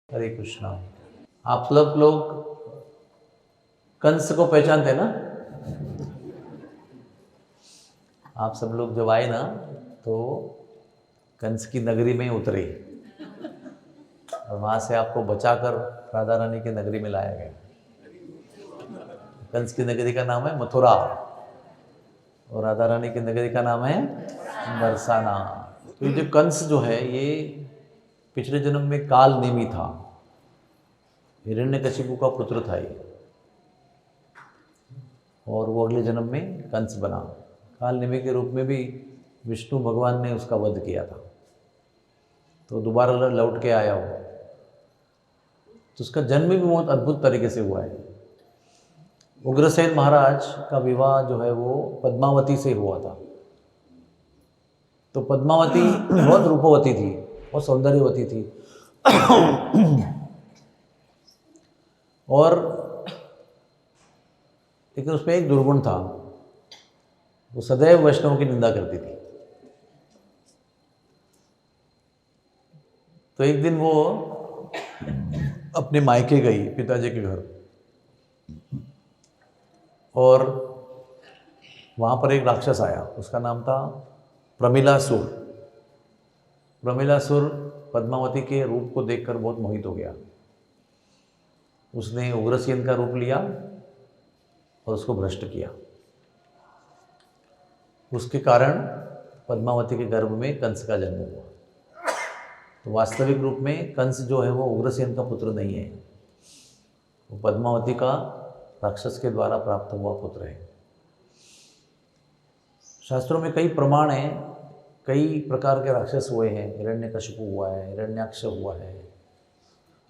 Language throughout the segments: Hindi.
हरे कृष्णा। आप सब लोग कंस को पहचानते हैं ना? आप सब लोग जब आए ना तो कंस की नगरी में उतरे और वहां से आपको बचाकर राधा रानी की नगरी में लाया गया। कंस की नगरी का नाम है मथुरा और राधा रानी की नगरी का नाम है बरसाना। तो ये जो कंस जो है ये पिछले जन्म में काल नेमी था, हिरण्यकशिपु का पुत्र था ये, और वो अगले जन्म में कंस बना। काल नेमी के रूप में भी विष्णु भगवान ने उसका वध किया था, तो दोबारा लौट के आया हो। तो उसका जन्म भी बहुत अद्भुत तरीके से हुआ है। उग्रसेन महाराज का विवाह जो है वो पद्मावती से हुआ था। तो पद्मावती बहुत रूपवती थी, बहुत सौंदर्यवती थी और लेकिन उसमें एक दुर्गुण था, वो सदैव वैष्णव की निंदा करती थी। तो एक दिन वो अपने मायके गई, पिताजी के घर, और वहाँ पर एक राक्षस आया, उसका नाम था प्रमिलासुर। प्रमिलासुर पद्मावती के रूप को देखकर बहुत मोहित हो गया। उसने उग्रसेन का रूप लिया और उसको भ्रष्ट किया। उसके कारण पद्मावती के गर्भ में कंस का जन्म हुआ। तो वास्तविक रूप में कंस जो है वो उग्रसेन का पुत्र नहीं है, वो पद्मावती का राक्षस के द्वारा प्राप्त हुआ पुत्र है। शास्त्रों में कई प्रमाण हैं, कई प्रकार के राक्षस हुए हैं। हिरण्यकशिपु हुआ है, हिरण्याक्ष हुआ है,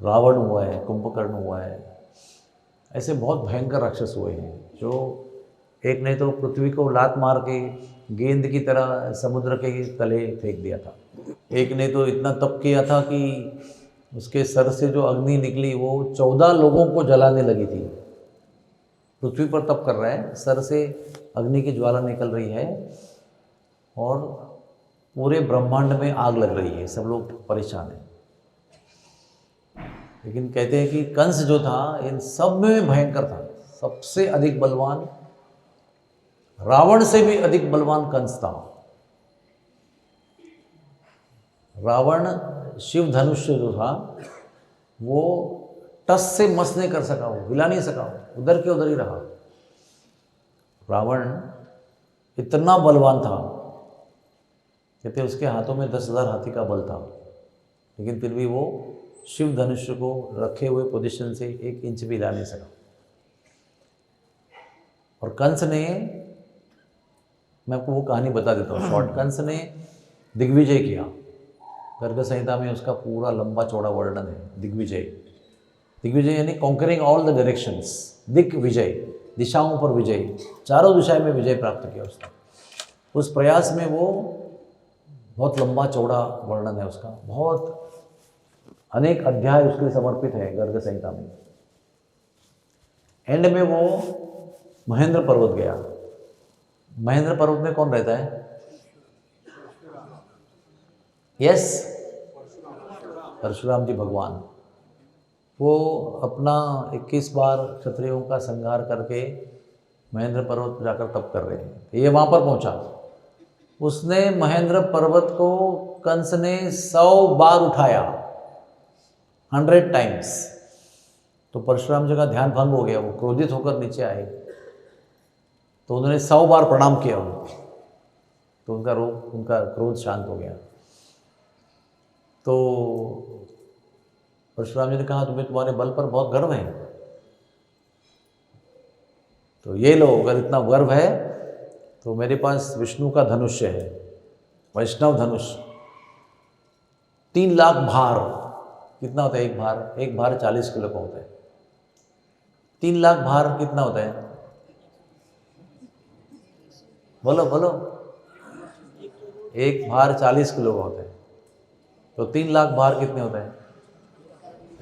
रावण हुआ है, कुंभकर्ण हुआ है। ऐसे बहुत भयंकर राक्षस हुए हैं, जो एक ने तो पृथ्वी को लात मार के गेंद की तरह समुद्र के तले फेंक दिया था। एक ने तो इतना तप किया था कि उसके सर से जो अग्नि निकली वो 14 लोगों को जलाने लगी थी। पृथ्वी पर तप कर रहा है, सर से अग्नि की ज्वाला निकल रही है और पूरे ब्रह्मांड में आग लग रही है, सब लोग परेशान हैं। लेकिन कहते हैं कि कंस जो था इन सब में भयंकर था, सबसे अधिक बलवान, रावण से भी अधिक बलवान कंस था। रावण शिव धनुष्य जो था वो टस से मस नहीं कर सका, वो हिला नहीं सका, उधर के उधर ही रहा। रावण इतना बलवान था, कहते उसके हाथों में 10,000 हाथी का बल था, लेकिन फिर भी वो शिव धनुष्य को रखे हुए पोजीशन से 1 इंच भी हिला नहीं सका। और कंस ने, मैं आपको वो कहानी बता देता हूँ शॉर्ट। कंस ने दिग्विजय किया, गर्ग संहिता में उसका पूरा लंबा चौड़ा वर्णन है। दिग्विजय, दिग्विजय यानी conquering all the directions, Digvijay, दिशाओं पर विजय, चारों दिशाओं में विजय प्राप्त किया उसने। उस प्रयास में वो बहुत लंबा चौड़ा वर्णन है उसका, बहुत अनेक अध्याय उसके लिए समर्पित है गर्ग संहिता में। एंड में वो महेंद्र पर्वत गया। महेंद्र पर्वत में कौन रहता है? यस, परशुराम जी भगवान। वो अपना 21 बार क्षत्रियों का संहार करके महेंद्र पर्वत पर जाकर तप कर रहे हैं। ये वहाँ पर पहुँचा, उसने महेंद्र पर्वत को कंस ने 100 बार उठाया, 100 टाइम्स। तो परशुराम जी का ध्यान भंग हो गया, वो क्रोधित होकर नीचे आए, तो उन्होंने 100 बार प्रणाम किया उनको, तो उनका क्रोध शांत हो गया। तो परशुराम जी ने कहा तुम्हें तुम्हारे बल पर बहुत गर्व है, तो ये लो, अगर इतना गर्व है तो मेरे पास विष्णु का धनुष्य है, वैष्णव धनुष। 3 लाख भार, कितना होता है एक भार? एक भार 40 किलो का होता है। 3 लाख भार कितना होता है? बोलो बोलो। एक भार 40 किलो का होता है, तो 3 लाख भार कितने होता है?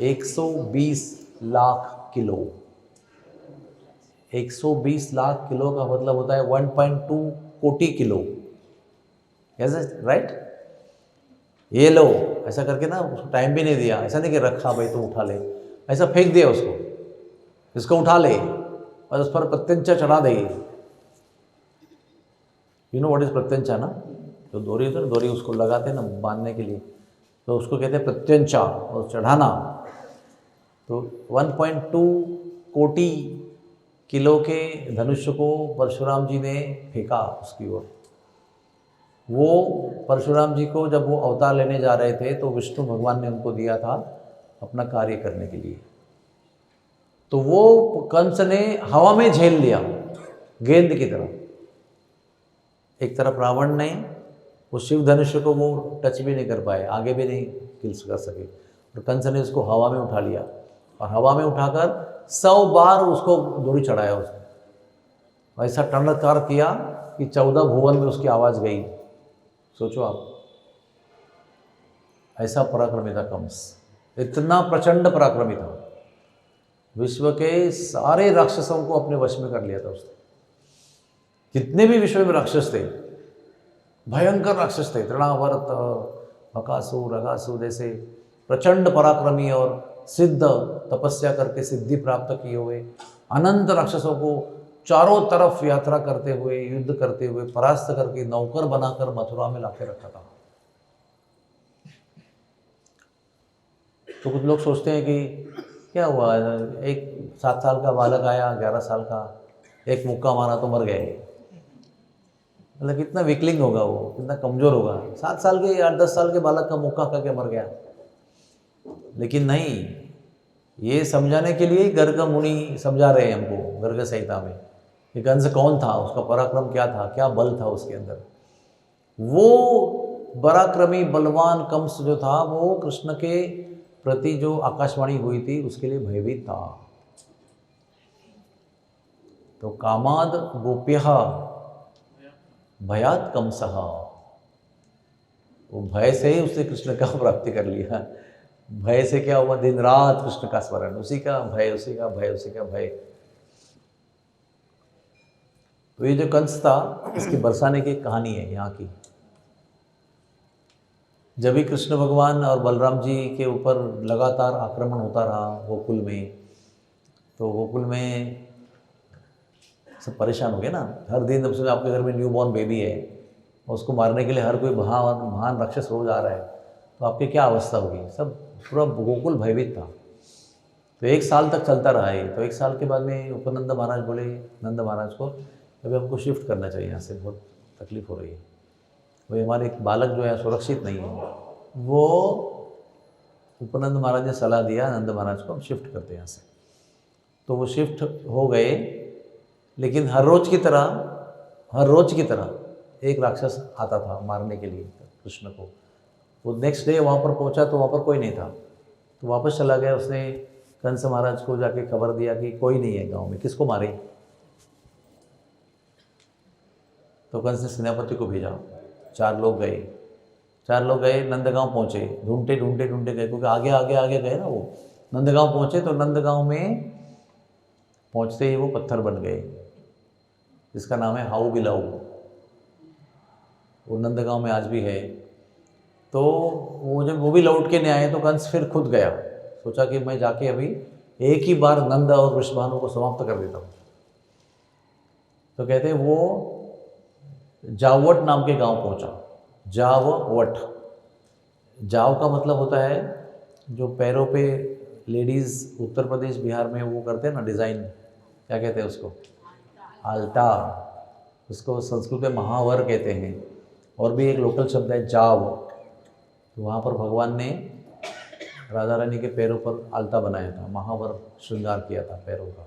120 लाख किलो। 120 लाख किलो का मतलब होता है 1.2 कोटि किलो। राइट? ये लो, ऐसा करके ना उसको टाइम भी नहीं दिया, ऐसा नहीं कि रखा भाई तो उठा ले, ऐसा फेंक दिया उसको, इसको उठा ले और उस पर प्रत्यंचा चढ़ा दे। यू नो व्हाट इज प्रत्यंचा ना, जो डोरी होती है ना, डोरी उसको लगाते हैं ना बांधने के लिए, तो उसको कहते हैं प्रत्यंचा, और चढ़ाना। तो 1.2 कोटि किलो के धनुष को परशुराम जी ने फेंका उसकी ओर। वो परशुराम जी को जब वो अवतार लेने जा रहे थे तो विष्णु भगवान ने उनको दिया था अपना कार्य करने के लिए। तो वो कंस ने हवा में झेल लिया गेंद की तरह। एक तरफ रावण ने वो शिव धनुष को वो टच भी नहीं कर पाए, आगे भी नहीं किल कर सके, और कंस ने उसको हवा में उठा लिया और हवा में उठाकर 100 बार उसको डोरी चढ़ाया उसने। ऐसा टंडकार किया कि 14 भुवन में उसकी आवाज़ गई। सोचो आप, ऐसा पराक्रमी था कंस, इतना प्रचंड पराक्रमी था, विश्व के सारे राक्षसों को अपने वश में कर लिया था उसने। जितने भी विश्व में राक्षस थे, भयंकर राक्षस थे, तृणावर्त, बकासुर, अगासुर जैसे प्रचंड पराक्रमी और सिद्ध, तपस्या करके सिद्धि प्राप्त किए हुए अनंत राक्षसों को चारों तरफ यात्रा करते हुए, युद्ध करते हुए, परास्त करके नौकर बनाकर मथुरा में लाके रखा था। तो कुछ लोग सोचते हैं कि क्या हुआ, एक 7 साल का बालक आया, 11 साल का, एक मुक्का मारा तो मर गए। मतलब कितना वीकलिंग होगा वो, कितना कमज़ोर होगा, 7 साल के 8-10 साल के बालक का मुक्का खा के मर गया। लेकिन नहीं, ये समझाने के लिए गर्ग मुनि समझा रहे हैं हमको गर्ग संहिता में कि कंस कौन था, उसका पराक्रम क्या था, क्या बल था उसके अंदर। वो पराक्रमी बलवान कंस जो था वो कृष्ण के प्रति जो आकाशवाणी हुई थी उसके लिए भयभीत था। तो कामाद गोप्यः भयात कंसः, वो भय से ही उसने कृष्ण का प्राप्ति कर लिया। भय से क्या हुआ, दिन रात कृष्ण का स्मरण, उसी का भय, उसी का भय, उसी का भय। तो ये जो कंस था, इसकी बरसाने की कहानी है यहाँ की। जब भी कृष्ण भगवान और बलराम जी के ऊपर लगातार आक्रमण होता रहा गोकुल में, तो गोकुल में सब परेशान हो गए ना। हर दिन अब से आपके घर में न्यूबॉर्न बेबी है, उसको मारने के लिए हर कोई महान राक्षस रोज आ रहा है, तो आपकी क्या अवस्था होगी। सब पूरा गोकुल भयभीत था। तो 1 साल तक चलता रहा है। तो 1 साल के बाद में उपनंद महाराज बोले नंद महाराज को, अभी हमको शिफ्ट करना चाहिए यहाँ से, बहुत तकलीफ हो रही है, वही हमारे एक बालक जो है सुरक्षित नहीं है। वो उपनंद महाराज ने सलाह दिया नंद महाराज को, हम शिफ्ट करते हैं यहाँ से। तो वो शिफ्ट हो गए, लेकिन हर रोज़ की तरह एक राक्षस आता था मारने के लिए कृष्ण को। वो नेक्स्ट डे वहाँ पर पहुँचा तो वहाँ पर कोई नहीं था, तो वापस चला गया। उसने कंस महाराज को जाके खबर दिया कि कोई नहीं है गांव में, किसको मारे। तो कंस ने सेनापति को भेजा, 4 लोग गए, नंदगांव पहुँचे, ढूंढते गए, क्योंकि आगे गए ना वो। नंदगांव पहुँचे तो नंदगांव में पहुँचते ही वो पत्थर बन गए, जिसका नाम है हाउ बिलाऊ। वो नंदगांव में आज भी है। तो वो जब वो भी लौट के नहीं आए तो कंस फिर खुद गया, सोचा कि मैं जाके अभी एक ही बार नंद और वृषभानु को समाप्त कर देता हूँ। तो कहते हैं वो जावट नाम के गांव पहुंचा। जावट, जाव का मतलब होता है जो पैरों पे लेडीज़ उत्तर प्रदेश बिहार में वो करते हैं ना डिज़ाइन, क्या कहते हैं उसको, आल्टा। उसको संस्कृत में महावर कहते हैं। और भी एक लोकल शब्द है जाव। तो वहाँ पर भगवान ने राधा रानी के पैरों पर आल्ता बनाया था, महावर श्रृंगार किया था पैरों का।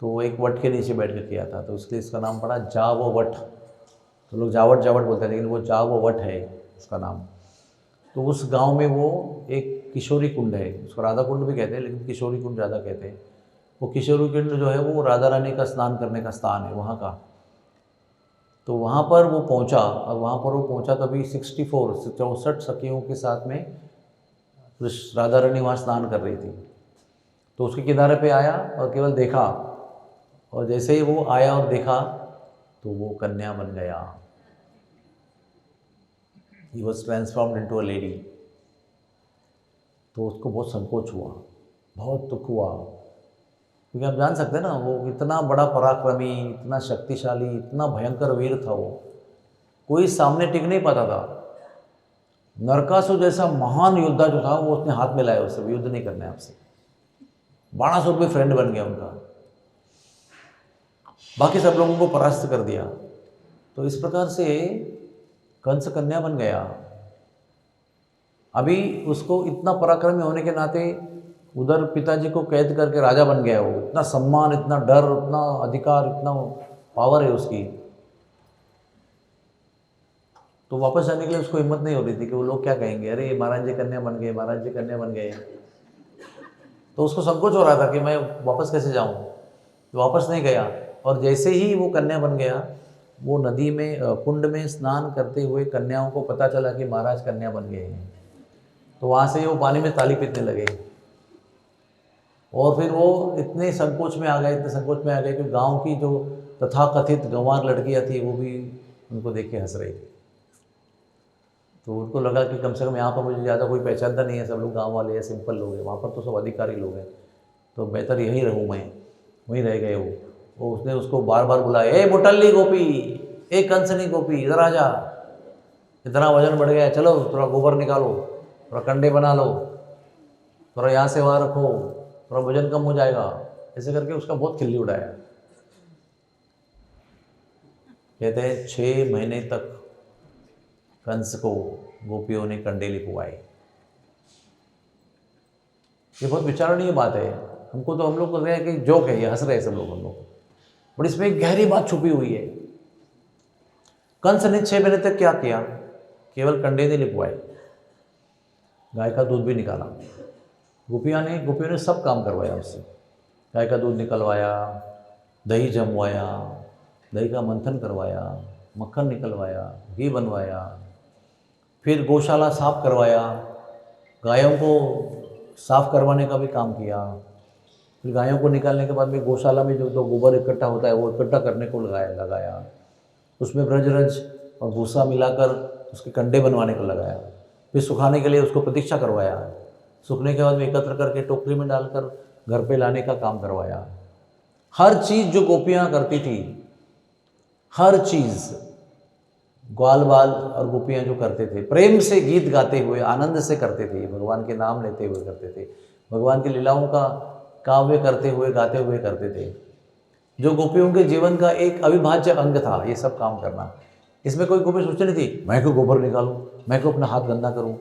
तो वो एक वट के नीचे बैठ कर किया था, तो इसलिए इसका नाम पड़ा जावट। तो लोग जावट बोलते हैं, लेकिन वो जावट है उसका नाम। तो उस गांव में वो एक किशोरी कुंड है, उसको राधा कुंड भी कहते हैं, लेकिन किशोरी कुंड ज़्यादा कहते हैं। वो किशोरी कुंड जो है वो राधा रानी का स्नान करने का स्थान है वहाँ का। तो वहाँ पर वो पहुँचा, और वहाँ पर वो पहुँचा तभी 64 सखियों के साथ में राधा रानी वहाँ स्नान कर रही थी। तो उसके किनारे पे आया और केवल देखा, और जैसे ही वो आया और देखा तो वो कन्या बन गया। He was transformed into a lady. तो उसको बहुत संकोच हुआ, बहुत दुख हुआ, क्योंकि आप जान सकते हैं ना, वो इतना बड़ा पराक्रमी, इतना शक्तिशाली, इतना भयंकर वीर था, वो कोई सामने टिक नहीं पाता था। नरकासुर जैसा महान योद्धा जो था, वो उसने हाथ में लाया, उससे युद्ध नहीं करना है आपसे। बाणासुर भी फ्रेंड बन गया उनका, बाकी सब लोगों को परास्त कर दिया। तो इस प्रकार से कंस कन्या बन गया। अभी उसको इतना पराक्रमी होने के नाते उधर पिताजी को कैद करके राजा बन गया, वो इतना सम्मान, इतना डर, इतना अधिकार, इतना पावर है उसकी। तो वापस जाने के लिए उसको हिम्मत नहीं हो रही थी कि वो लोग क्या कहेंगे, अरे महाराज जी कन्या बन गए, महाराज जी कन्या बन गए। तो उसको संकोच हो रहा था कि मैं वापस कैसे जाऊं। तो वापस नहीं गया, और जैसे ही वो कन्या बन गया, वो नदी में कुंड में स्नान करते हुए कन्याओं को पता चला कि महाराज कन्या बन गए हैं। तो वहाँ से वो पानी में ताली पीटने लगे, और फिर वो इतने संकोच में आ गए, इतने संकोच में आ गए कि गांव की जो तथाकथित गंवार लड़कियां थी, वो भी उनको देख के हंस रही थी। तो उनको लगा कि कम से कम यहाँ पर मुझे ज़्यादा कोई पहचानता नहीं है, सब लोग गांव वाले हैं, सिंपल लोग हैं, वहाँ पर तो सब अधिकारी लोग हैं, तो बेहतर यहीं रहूँ मैं। वहीं रह गए वो उसने उसको बार बार बुलाया, ए मुटल्ली गोपी, ए कंसनी गोपी, इधर आ जा, इतना वजन बढ़ गया, चलो थोड़ा गोबर निकालो, थोड़ा कंडे बना लो, थोड़ा यहाँ से वहाँ रखो, थोड़ा वजन कम हो जाएगा। ऐसे करके उसका बहुत खिल्ली उड़ाया। कहते हैं 6 महीने तक कंस को गोपियों ने कंडे लिपवाए। ये बहुत विचारणीय बात है। हमको तो, हम लोग को रहे कि जोक है, ये हंस रहे सब लोग हम लोग, बट इसमें एक गहरी बात छुपी हुई है। कंस ने 6 महीने तक क्या किया? केवल कंडे नहीं लिपवाए, गाय का दूध भी निकाला। गोपियों ने सब काम करवाया उससे। गाय का दूध निकलवाया, दही जमवाया, दही का मंथन करवाया, मक्खन निकलवाया, घी बनवाया, फिर गौशाला साफ करवाया, गायों को साफ करवाने का भी काम किया। फिर गायों को निकालने के बाद में गौशाला में जो गोबर इकट्ठा होता है वो इकट्ठा करने को लगाया। उसमें ब्रजरज और भूसा मिलाकर उसके कंडे बनवाने को लगाया। फिर सुखाने के लिए उसको प्रतीक्षा करवाया। सूखने के बाद में एकत्र करके टोकरी में डालकर घर पे लाने का काम करवाया। हर चीज़ जो गोपियाँ करती थी, हर चीज़ ग्वाल बाल और गोपियाँ जो करते थे, प्रेम से गीत गाते हुए आनंद से करते थे, भगवान के नाम लेते हुए करते थे, भगवान की लीलाओं का काव्य करते हुए गाते हुए करते थे। जो गोपियों के जीवन का एक अविभाज्य अंग था ये सब काम करना। इसमें कोई गोपी सोचती नहीं थी मैं क्यों गोबर निकालूं, मैं क्यों अपना हाथ गंदा करूं,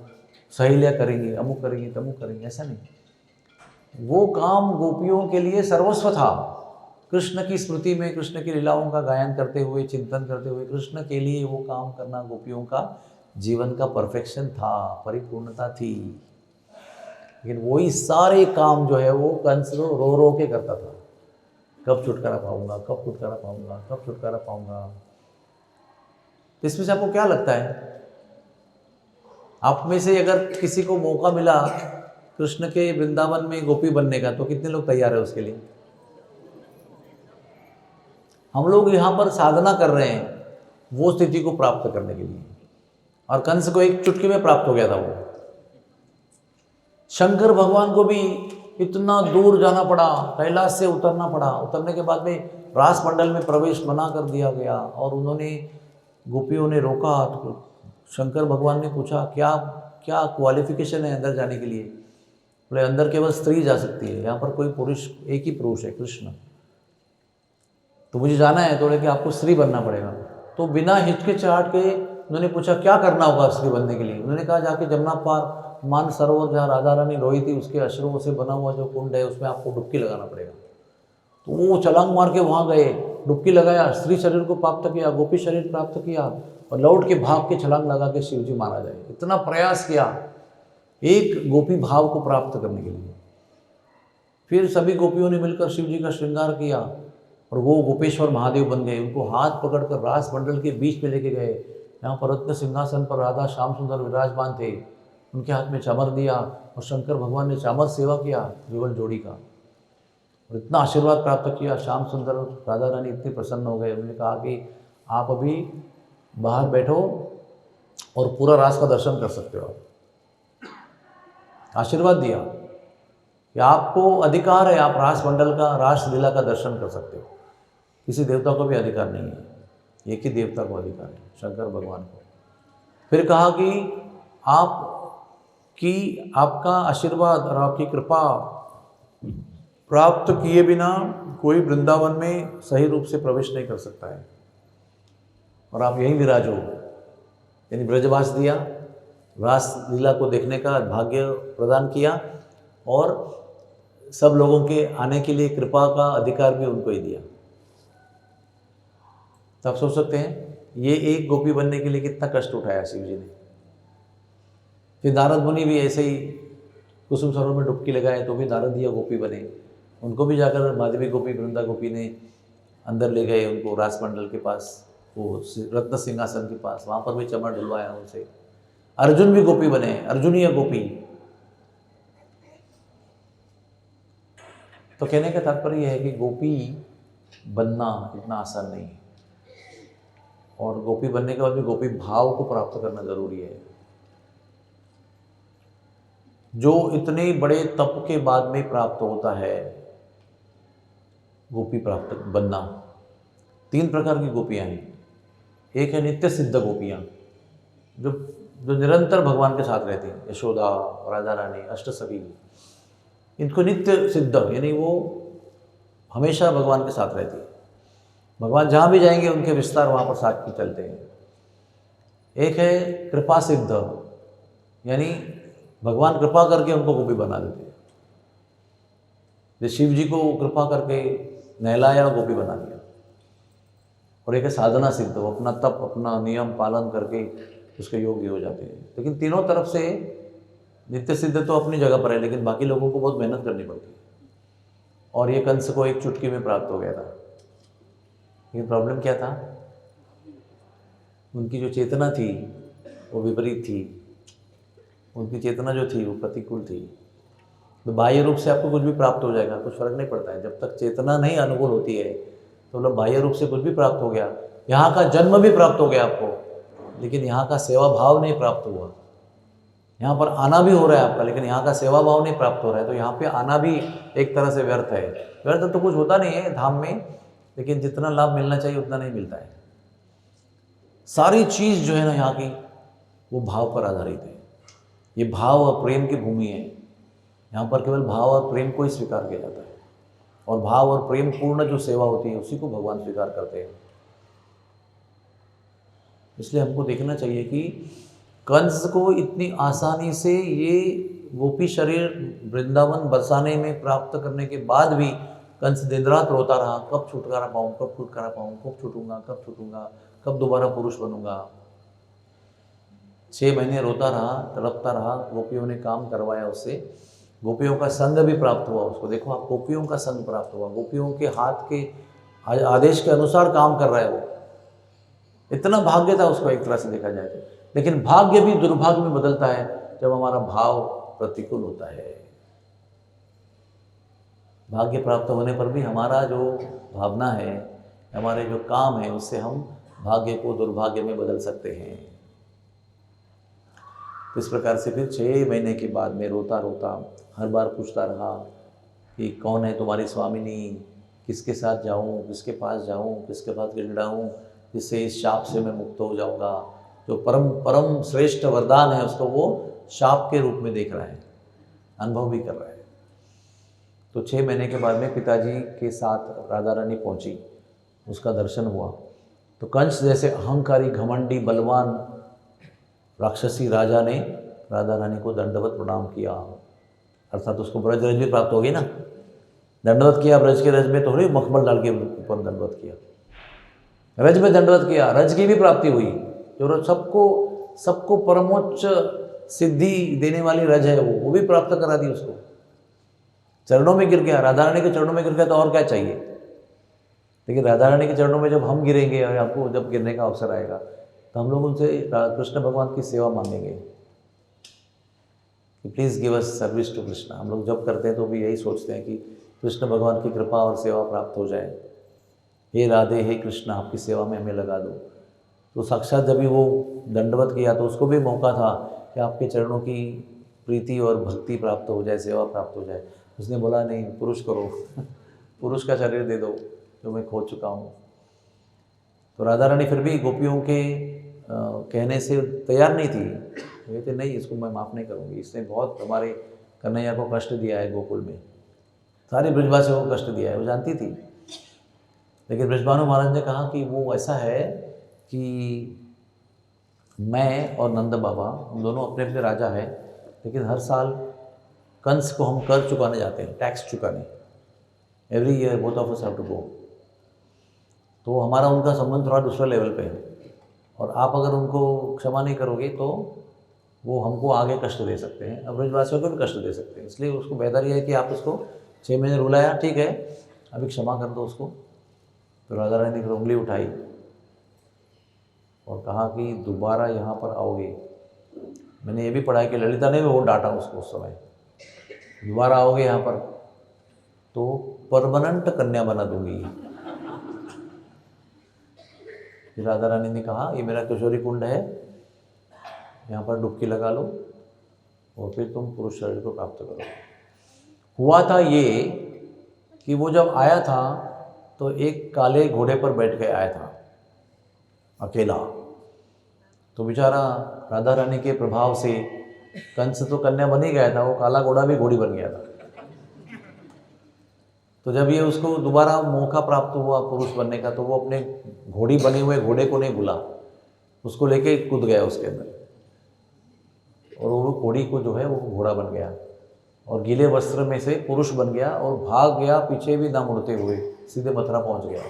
सहेलियाँ करेंगी, अमुक करेंगी, तमुक करेंगी, ऐसा नहीं। वो काम गोपियों के लिए सर्वस्व था। कृष्ण की स्मृति में कृष्ण की लीलाओं का गायन करते हुए, चिंतन करते हुए, कृष्ण के लिए वो काम करना गोपियों का जीवन का परफेक्शन था, परिपूर्णता थी। लेकिन वही सारे काम जो है वो कंस रो रो के करता था, कब छुटकारा पाऊंगा, कब छुटकारा पाऊंगा, कब छुटकारा पाऊंगा। तो इसमें से आपको क्या लगता है, आप में से अगर किसी को मौका मिला कृष्ण के वृंदावन में गोपी बनने का, तो कितने लोग तैयार है उसके लिए? हम लोग यहाँ पर साधना कर रहे हैं वो स्थिति को प्राप्त करने के लिए, और कंस को एक चुटकी में प्राप्त हो गया था वो। शंकर भगवान को भी इतना दूर जाना पड़ा, कैलाश से उतरना पड़ा। उतरने के बाद में रास मंडल में प्रवेश मना कर दिया गया, और उन्होंने, गोपियों ने रोका। तो शंकर भगवान ने पूछा क्या क्या क्वालिफिकेशन है अंदर जाने के लिए? बोले अंदर केवल स्त्री जा सकती है, यहाँ पर कोई पुरुष, एक ही पुरुष है कृष्ण। तो मुझे जाना है, तो कि आपको स्त्री बनना पड़ेगा। तो बिना हिचकिचाहट के उन्होंने पूछा क्या करना होगा स्त्री बनने के लिए? उन्होंने कहा जाके जमुना पार मान सरोवर जहाँ राधा रानी रोई थी उसके अश्रुओं से बना हुआ जो कुंड है उसमें आपको डुबकी लगाना पड़ेगा। तो वो छलांग मार के वहाँ गए, डुबकी लगाया, स्त्री शरीर को प्राप्त किया, गोपी शरीर प्राप्त किया, और लौट के भाग के छलांग लगा के शिव जी मारा जाए। इतना प्रयास किया एक गोपी भाव को प्राप्त करने के लिए। फिर सभी गोपियों ने मिलकर शिव जी का श्रृंगार किया, और वो गोपेश्वर महादेव बन गए। उनको हाथ पकड़कर रास मंडल के बीच में लेके गए। यहाँ पर रत्न सिंहासन पर राधा श्याम सुंदर विराजमान थे, उनके हाथ में चामर दिया, और शंकर भगवान ने चामर सेवा किया युगल जोड़ी का, और इतना आशीर्वाद प्राप्त किया। श्याम सुंदर राधा रानी इतने प्रसन्न हो गए, उन्होंने कहा कि आप अभी बाहर बैठो, और पूरा रास का दर्शन कर सकते हो आप। आशीर्वाद दिया कि आपको अधिकार है, आप रास मंडल का, रास लीला का दर्शन कर सकते हो। किसी देवता को भी अधिकार नहीं है, एक ही देवता को अधिकार है, शंकर भगवान को। फिर कहा कि आपका आशीर्वाद और आपकी कृपा प्राप्त किए बिना कोई वृंदावन में सही रूप से प्रवेश नहीं कर सकता है, और आप यहीं विराजो। यानी ब्रजवास दिया, रास लीला को देखने का भाग्य प्रदान किया, और सब लोगों के आने के लिए कृपा का अधिकार भी उनको ही दिया। तो आप सोच सकते हैं ये एक गोपी बनने के लिए कितना कष्ट उठाया शिव जी ने। फिर नारद मुनि भी ऐसे ही कुसुम सरोवर में डुबकी लगाए तो भी नारदीय गोपी बने। उनको भी जाकर माधवी गोपी, वृंदा गोपी ने अंदर ले गए उनको रास मंडल के पास, वो रत्न सिंहासन के पास, वहाँ पर भी चमर डुलवाया उनसे। अर्जुन भी गोपी बने, अर्जुनीय गोपी। तो कहने का तात्पर्य यह है कि गोपी बनना इतना आसान नहीं है, और गोपी बनने के बाद भी गोपी भाव को प्राप्त करना जरूरी है। जो इतने बड़े तप के बाद में प्राप्त होता है गोपी प्राप्त बनना। 3 प्रकार की गोपियां हैं। एक है नित्य सिद्ध गोपियां, जो निरंतर भगवान के साथ रहती हैं, यशोदा, राधा रानी, अष्टसखी। इनको नित्य सिद्ध, यानी वो हमेशा भगवान के साथ रहती है, भगवान जहाँ भी जाएंगे उनके विस्तार वहाँ पर साथ ही चलते हैं। एक है कृपा सिद्ध, यानी भगवान कृपा करके उनको गोपी बना देते हैं। जैसे शिव जी को कृपा करके नहलाया, गोपी बना दिया। और एक है साधना सिद्ध, वो अपना तप, अपना नियम पालन करके उसके योग्य हो जाते हैं। लेकिन तीनों तरफ से नित्य सिद्ध तो अपनी जगह पर है, लेकिन बाकी लोगों को बहुत मेहनत करनी पड़ती है। और ये कंस को एक चुटकी में प्राप्त हो गया था। लेकिन प्रॉब्लम क्या था, उनकी जो चेतना थी वो विपरीत थी। उनकी चेतना जो थी वो प्रतिकूल थी। तो बाह्य रूप से आपको कुछ भी प्राप्त हो जाएगा, कुछ फर्क नहीं पड़ता है। जब तक चेतना नहीं अनुकूल होती है तो मतलब बाह्य रूप से कुछ भी प्राप्त हो गया, यहाँ का जन्म भी प्राप्त हो गया आपको, लेकिन यहाँ का सेवा भाव नहीं प्राप्त हुआ। यहाँ पर आना भी हो रहा है आपका, लेकिन यहाँ का सेवा भाव नहीं प्राप्त हो रहा है, तो यहाँ पे आना भी एक तरह से व्यर्थ है। व्यर्थ तो कुछ होता नहीं है धाम में, लेकिन जितना लाभ मिलना चाहिए उतना नहीं मिलता है। सारी चीज़ जो है ना यहाँ की, वो भाव पर आधारित है। ये भाव और प्रेम की भूमि है। यहाँ पर केवल भाव और प्रेम को ही स्वीकार किया जाता है, और भाव और प्रेम पूर्ण जो सेवा होती है उसी को भगवान स्वीकार करते हैं। इसलिए हमको देखना चाहिए कि कंस को इतनी आसानी से ये गोपी शरीर वृंदावन बरसाने में प्राप्त करने के बाद भी कंस दिन रात रोता रहा, कब छुटकारा पाऊँ, कब छुटकारा पाऊँ, कब छूटूंगा, कब छूटूंगा, कब दोबारा पुरुष बनूंगा। 6 महीने रोता रहा, तड़पता रहा। गोपियों ने काम करवाया उससे, गोपियों का संग भी प्राप्त हुआ उसको। देखो आप, गोपियों का संग प्राप्त हुआ, गोपियों के हाथ के आदेश के अनुसार काम कर रहा है वो। इतना भाग्य था उसको एक तरह से देखा जाए तो। लेकिन भाग्य भी दुर्भाग्य में बदलता है जब हमारा भाव प्रतिकूल होता है। भाग्य प्राप्त होने पर भी हमारा जो भावना है, हमारे जो काम है, उससे हम भाग्य को दुर्भाग्य में बदल सकते हैं। तो इस प्रकार से फिर 6 महीने के बाद में रोता रोता हर बार पूछता रहा कि कौन है तुम्हारी स्वामिनी, किसके साथ जाऊं, किसके पास जाऊं, किसके पास गिड़गिड़ाऊं, जिससे इस शाप से मैं मुक्त हो जाऊंगा। जो परम परम श्रेष्ठ वरदान है उसको वो शाप के रूप में देख रहा है, अनुभव भी कर रहा है। तो 6 महीने के बाद में पिताजी के साथ राधा रानी पहुंची, उसका दर्शन हुआ। तो कंस जैसे अहंकारी, घमंडी, बलवान राक्षसी राजा ने राधा रानी को दंडवत प्रणाम किया। अर्थात उसको ब्रज रज भी प्राप्त हो गई ना, दंडवत किया। ब्रज के रज में तो थोड़ी मखमल डाल के ऊपर दंडवत किया, रज में दंडवत किया, रज की भी प्राप्ति हुई। जो सबको परमोच्च सिद्धि देने वाली रज है वो भी प्राप्त करा दी उसको। चरणों में गिर गया, राधा रानी के चरणों में गिर गया तो और क्या चाहिए। लेकिन राधा रानी के चरणों में जब हम गिरेंगे और आपको जब गिरने का अवसर आएगा तो हम लोग उनसे कृष्ण भगवान की सेवा मांगेंगे कि please give us service to Krishna. हम लोग जब करते हैं तो भी यही सोचते हैं कि कृष्ण भगवान की कृपा और सेवा प्राप्त हो जाए। हे राधे, हे कृष्ण, आपकी सेवा में हमें लगा दो। तो साक्षात जब भी वो दंडवत किया तो उसको भी मौका था कि आपके चरणों की प्रीति और भक्ति प्राप्त हो जाए, सेवा प्राप्त हो जाए। उसने बोला नहीं, पुरुष करो पुरुष का शरीर दे दो जो मैं खो चुका हूँ। तो राधा रानी फिर भी गोपियों के कहने से तैयार नहीं थी। कहते नहीं, इसको मैं माफ़ नहीं करूँगी, इसने बहुत हमारे कन्हैया को कष्ट दिया है, गोकुल में सारे ब्रजवासियों को कष्ट दिया है, वो जानती थी। लेकिन ब्रजभानु महाराज ने कहा कि वो ऐसा है कि मैं और नंद बाबा हम दोनों अपने अपने राजा हैं, लेकिन हर साल कंस को हम कर चुकाने जाते हैं, टैक्स चुकाने। Every year both of us have to go. तो हमारा उनका संबंध थोड़ा दूसरा लेवल पे है, और आप अगर उनको क्षमा नहीं करोगे तो वो हमको आगे कष्ट दे सकते हैं, अब ब्रजवासियों को भी कष्ट दे सकते हैं। इसलिए उसको बेहतर यह है कि आप उसको 6 महीने रुलाया, ठीक है, अभी क्षमा कर दो उसको। तो राधा रानी ने फिर उंगली उठाई और कहा कि दोबारा यहाँ पर आओगे। मैंने ये भी पढ़ा है कि ललिता ने भी वो डांटा उसको उस समय, दोबारा आओगे यहाँ पर तो परमानेंट कन्या बना दूंगी। फिर राधा रानी ने कहा ये मेरा किशोरी कुंड है, यहाँ पर डुबकी लगा लो और फिर तुम पुरुष शरीर को प्राप्त करो। हुआ था ये कि वो जब आया था तो एक काले घोड़े पर बैठ के आया था अकेला। तो बेचारा राधा रानी के प्रभाव से कंस तो कन्या बन ही गया था, वो काला घोड़ा भी घोड़ी बन गया था। तो जब ये उसको दोबारा मौका प्राप्त हुआ पुरुष बनने का, तो वो अपने घोड़ी बने हुए घोड़े को नहीं भूला, उसको लेके कूद गया उसके अंदर, और वो घोड़ी को जो है वो घोड़ा बन गया और गीले वस्त्र में से पुरुष बन गया और भाग गया, पीछे भी ना मुड़ते हुए सीधे मथुरा पहुंच गया।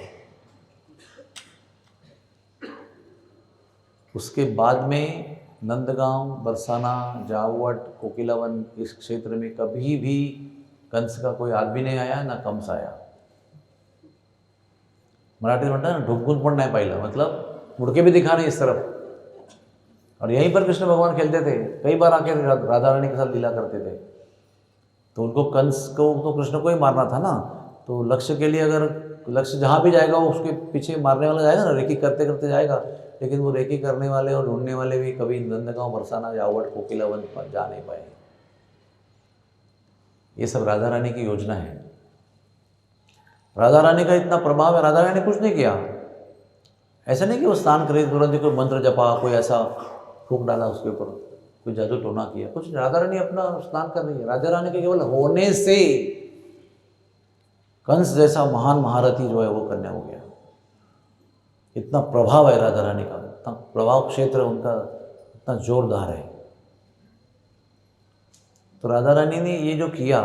उसके बाद में नंदगांव, बरसाना, जावट, कोकिलावन इस क्षेत्र में कभी भी कंस का कोई आदमी नहीं आया, ना कंस आया। मराठी में म्हणता ना ढुकून पण नहीं पाहिलं, मतलब मुड़ के भी दिखा नहीं इस तरफ। और यहीं पर कृष्ण भगवान खेलते थे, कई बार आके राधा रानी के साथ लीला करते थे। तो उनको कंस को तो कृष्ण को ही मारना था ना, तो लक्ष्य के लिए अगर लक्ष्य जहाँ भी जाएगा वो उसके पीछे मारने वाला जाएगा ना, रेकी करते करते जाएगा। लेकिन वो रेकी करने वाले और ढूंढने वाले भी कभी नंदगांव, बरसाना, जावट, कोकिलावन पर जा नहीं पाए। ये सब राधा रानी की योजना है। राधा रानी का इतना प्रभाव है, राधा रानी ने कुछ नहीं किया। ऐसा नहीं कि वो स्नान करे तुरंत कोई मंत्र जपा, कोई ऐसा फूंक डाला उसके ऊपर, कोई जादू टोना किया, कुछ। राधा रानी अपना स्नान कर रही है। राधा रानी के केवल होने से कंस जैसा महान महारथी जो है वो कन्या हो गया। इतना प्रभाव है राधा रानी का, इतना प्रभाव क्षेत्र उनका इतना जोरदार है। तो राधा रानी ने ये जो किया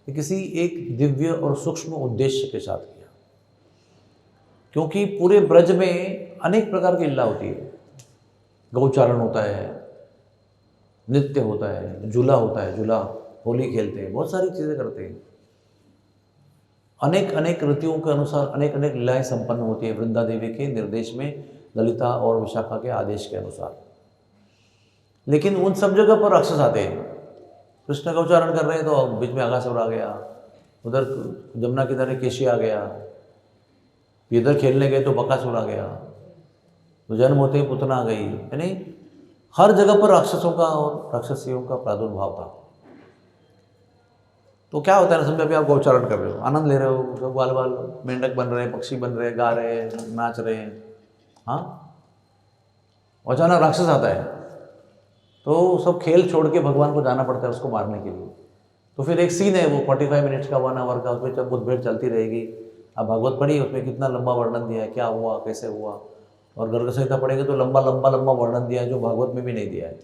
ये किसी एक दिव्य और सूक्ष्म उद्देश्य के साथ किया, क्योंकि पूरे ब्रज में अनेक प्रकार की लीला होती है। गौचारण होता है, नृत्य होता है, झूला होता है, झूला, होली खेलते हैं, बहुत सारी चीज़ें करते हैं। अनेक अनेक ऋतुओं के अनुसार अनेक अनेक लीलाएं संपन्न होती है वृंदा देवी के निर्देश में, ललिता और विशाखा के आदेश के अनुसार। लेकिन उन सब जगह पर राक्षस आते हैं। कृष्ण का उच्चारण कर रहे हैं तो बीच में आगासुर आ गया, उधर जमुना किनारे केशी आ गया, इधर खेलने गए तो बकासुर आ गया, तो जन्म होते ही पुतना आ गई। यानी हर जगह पर राक्षसों का और राक्षसियों का प्रादुर्भाव था। तो क्या होता है ना, समझो अभी आप गौचारण कर रहे हो, आनंद ले रहे हो, सब बाल बाल मेंढक बन रहे हैं, पक्षी बन रहे हैं, गा रहे हैं, नाच रहे हैं, हाँ, अचानक राक्षस आता है तो सब खेल छोड़ के भगवान को जाना पड़ता है उसको मारने के लिए। तो फिर एक सीन है वो 45 मिनट्स का, 1 आवर का, उसमें जब मुठभेड़ चलती रहेगी। अब भागवत पढ़ी, उसमें कितना लंबा वर्णन दिया है, क्या हुआ, कैसे हुआ। और गर्ग संहिता पढ़ेंगे तो लंबा लंबा लंबा वर्णन दिया है जो भागवत में भी नहीं दिया है।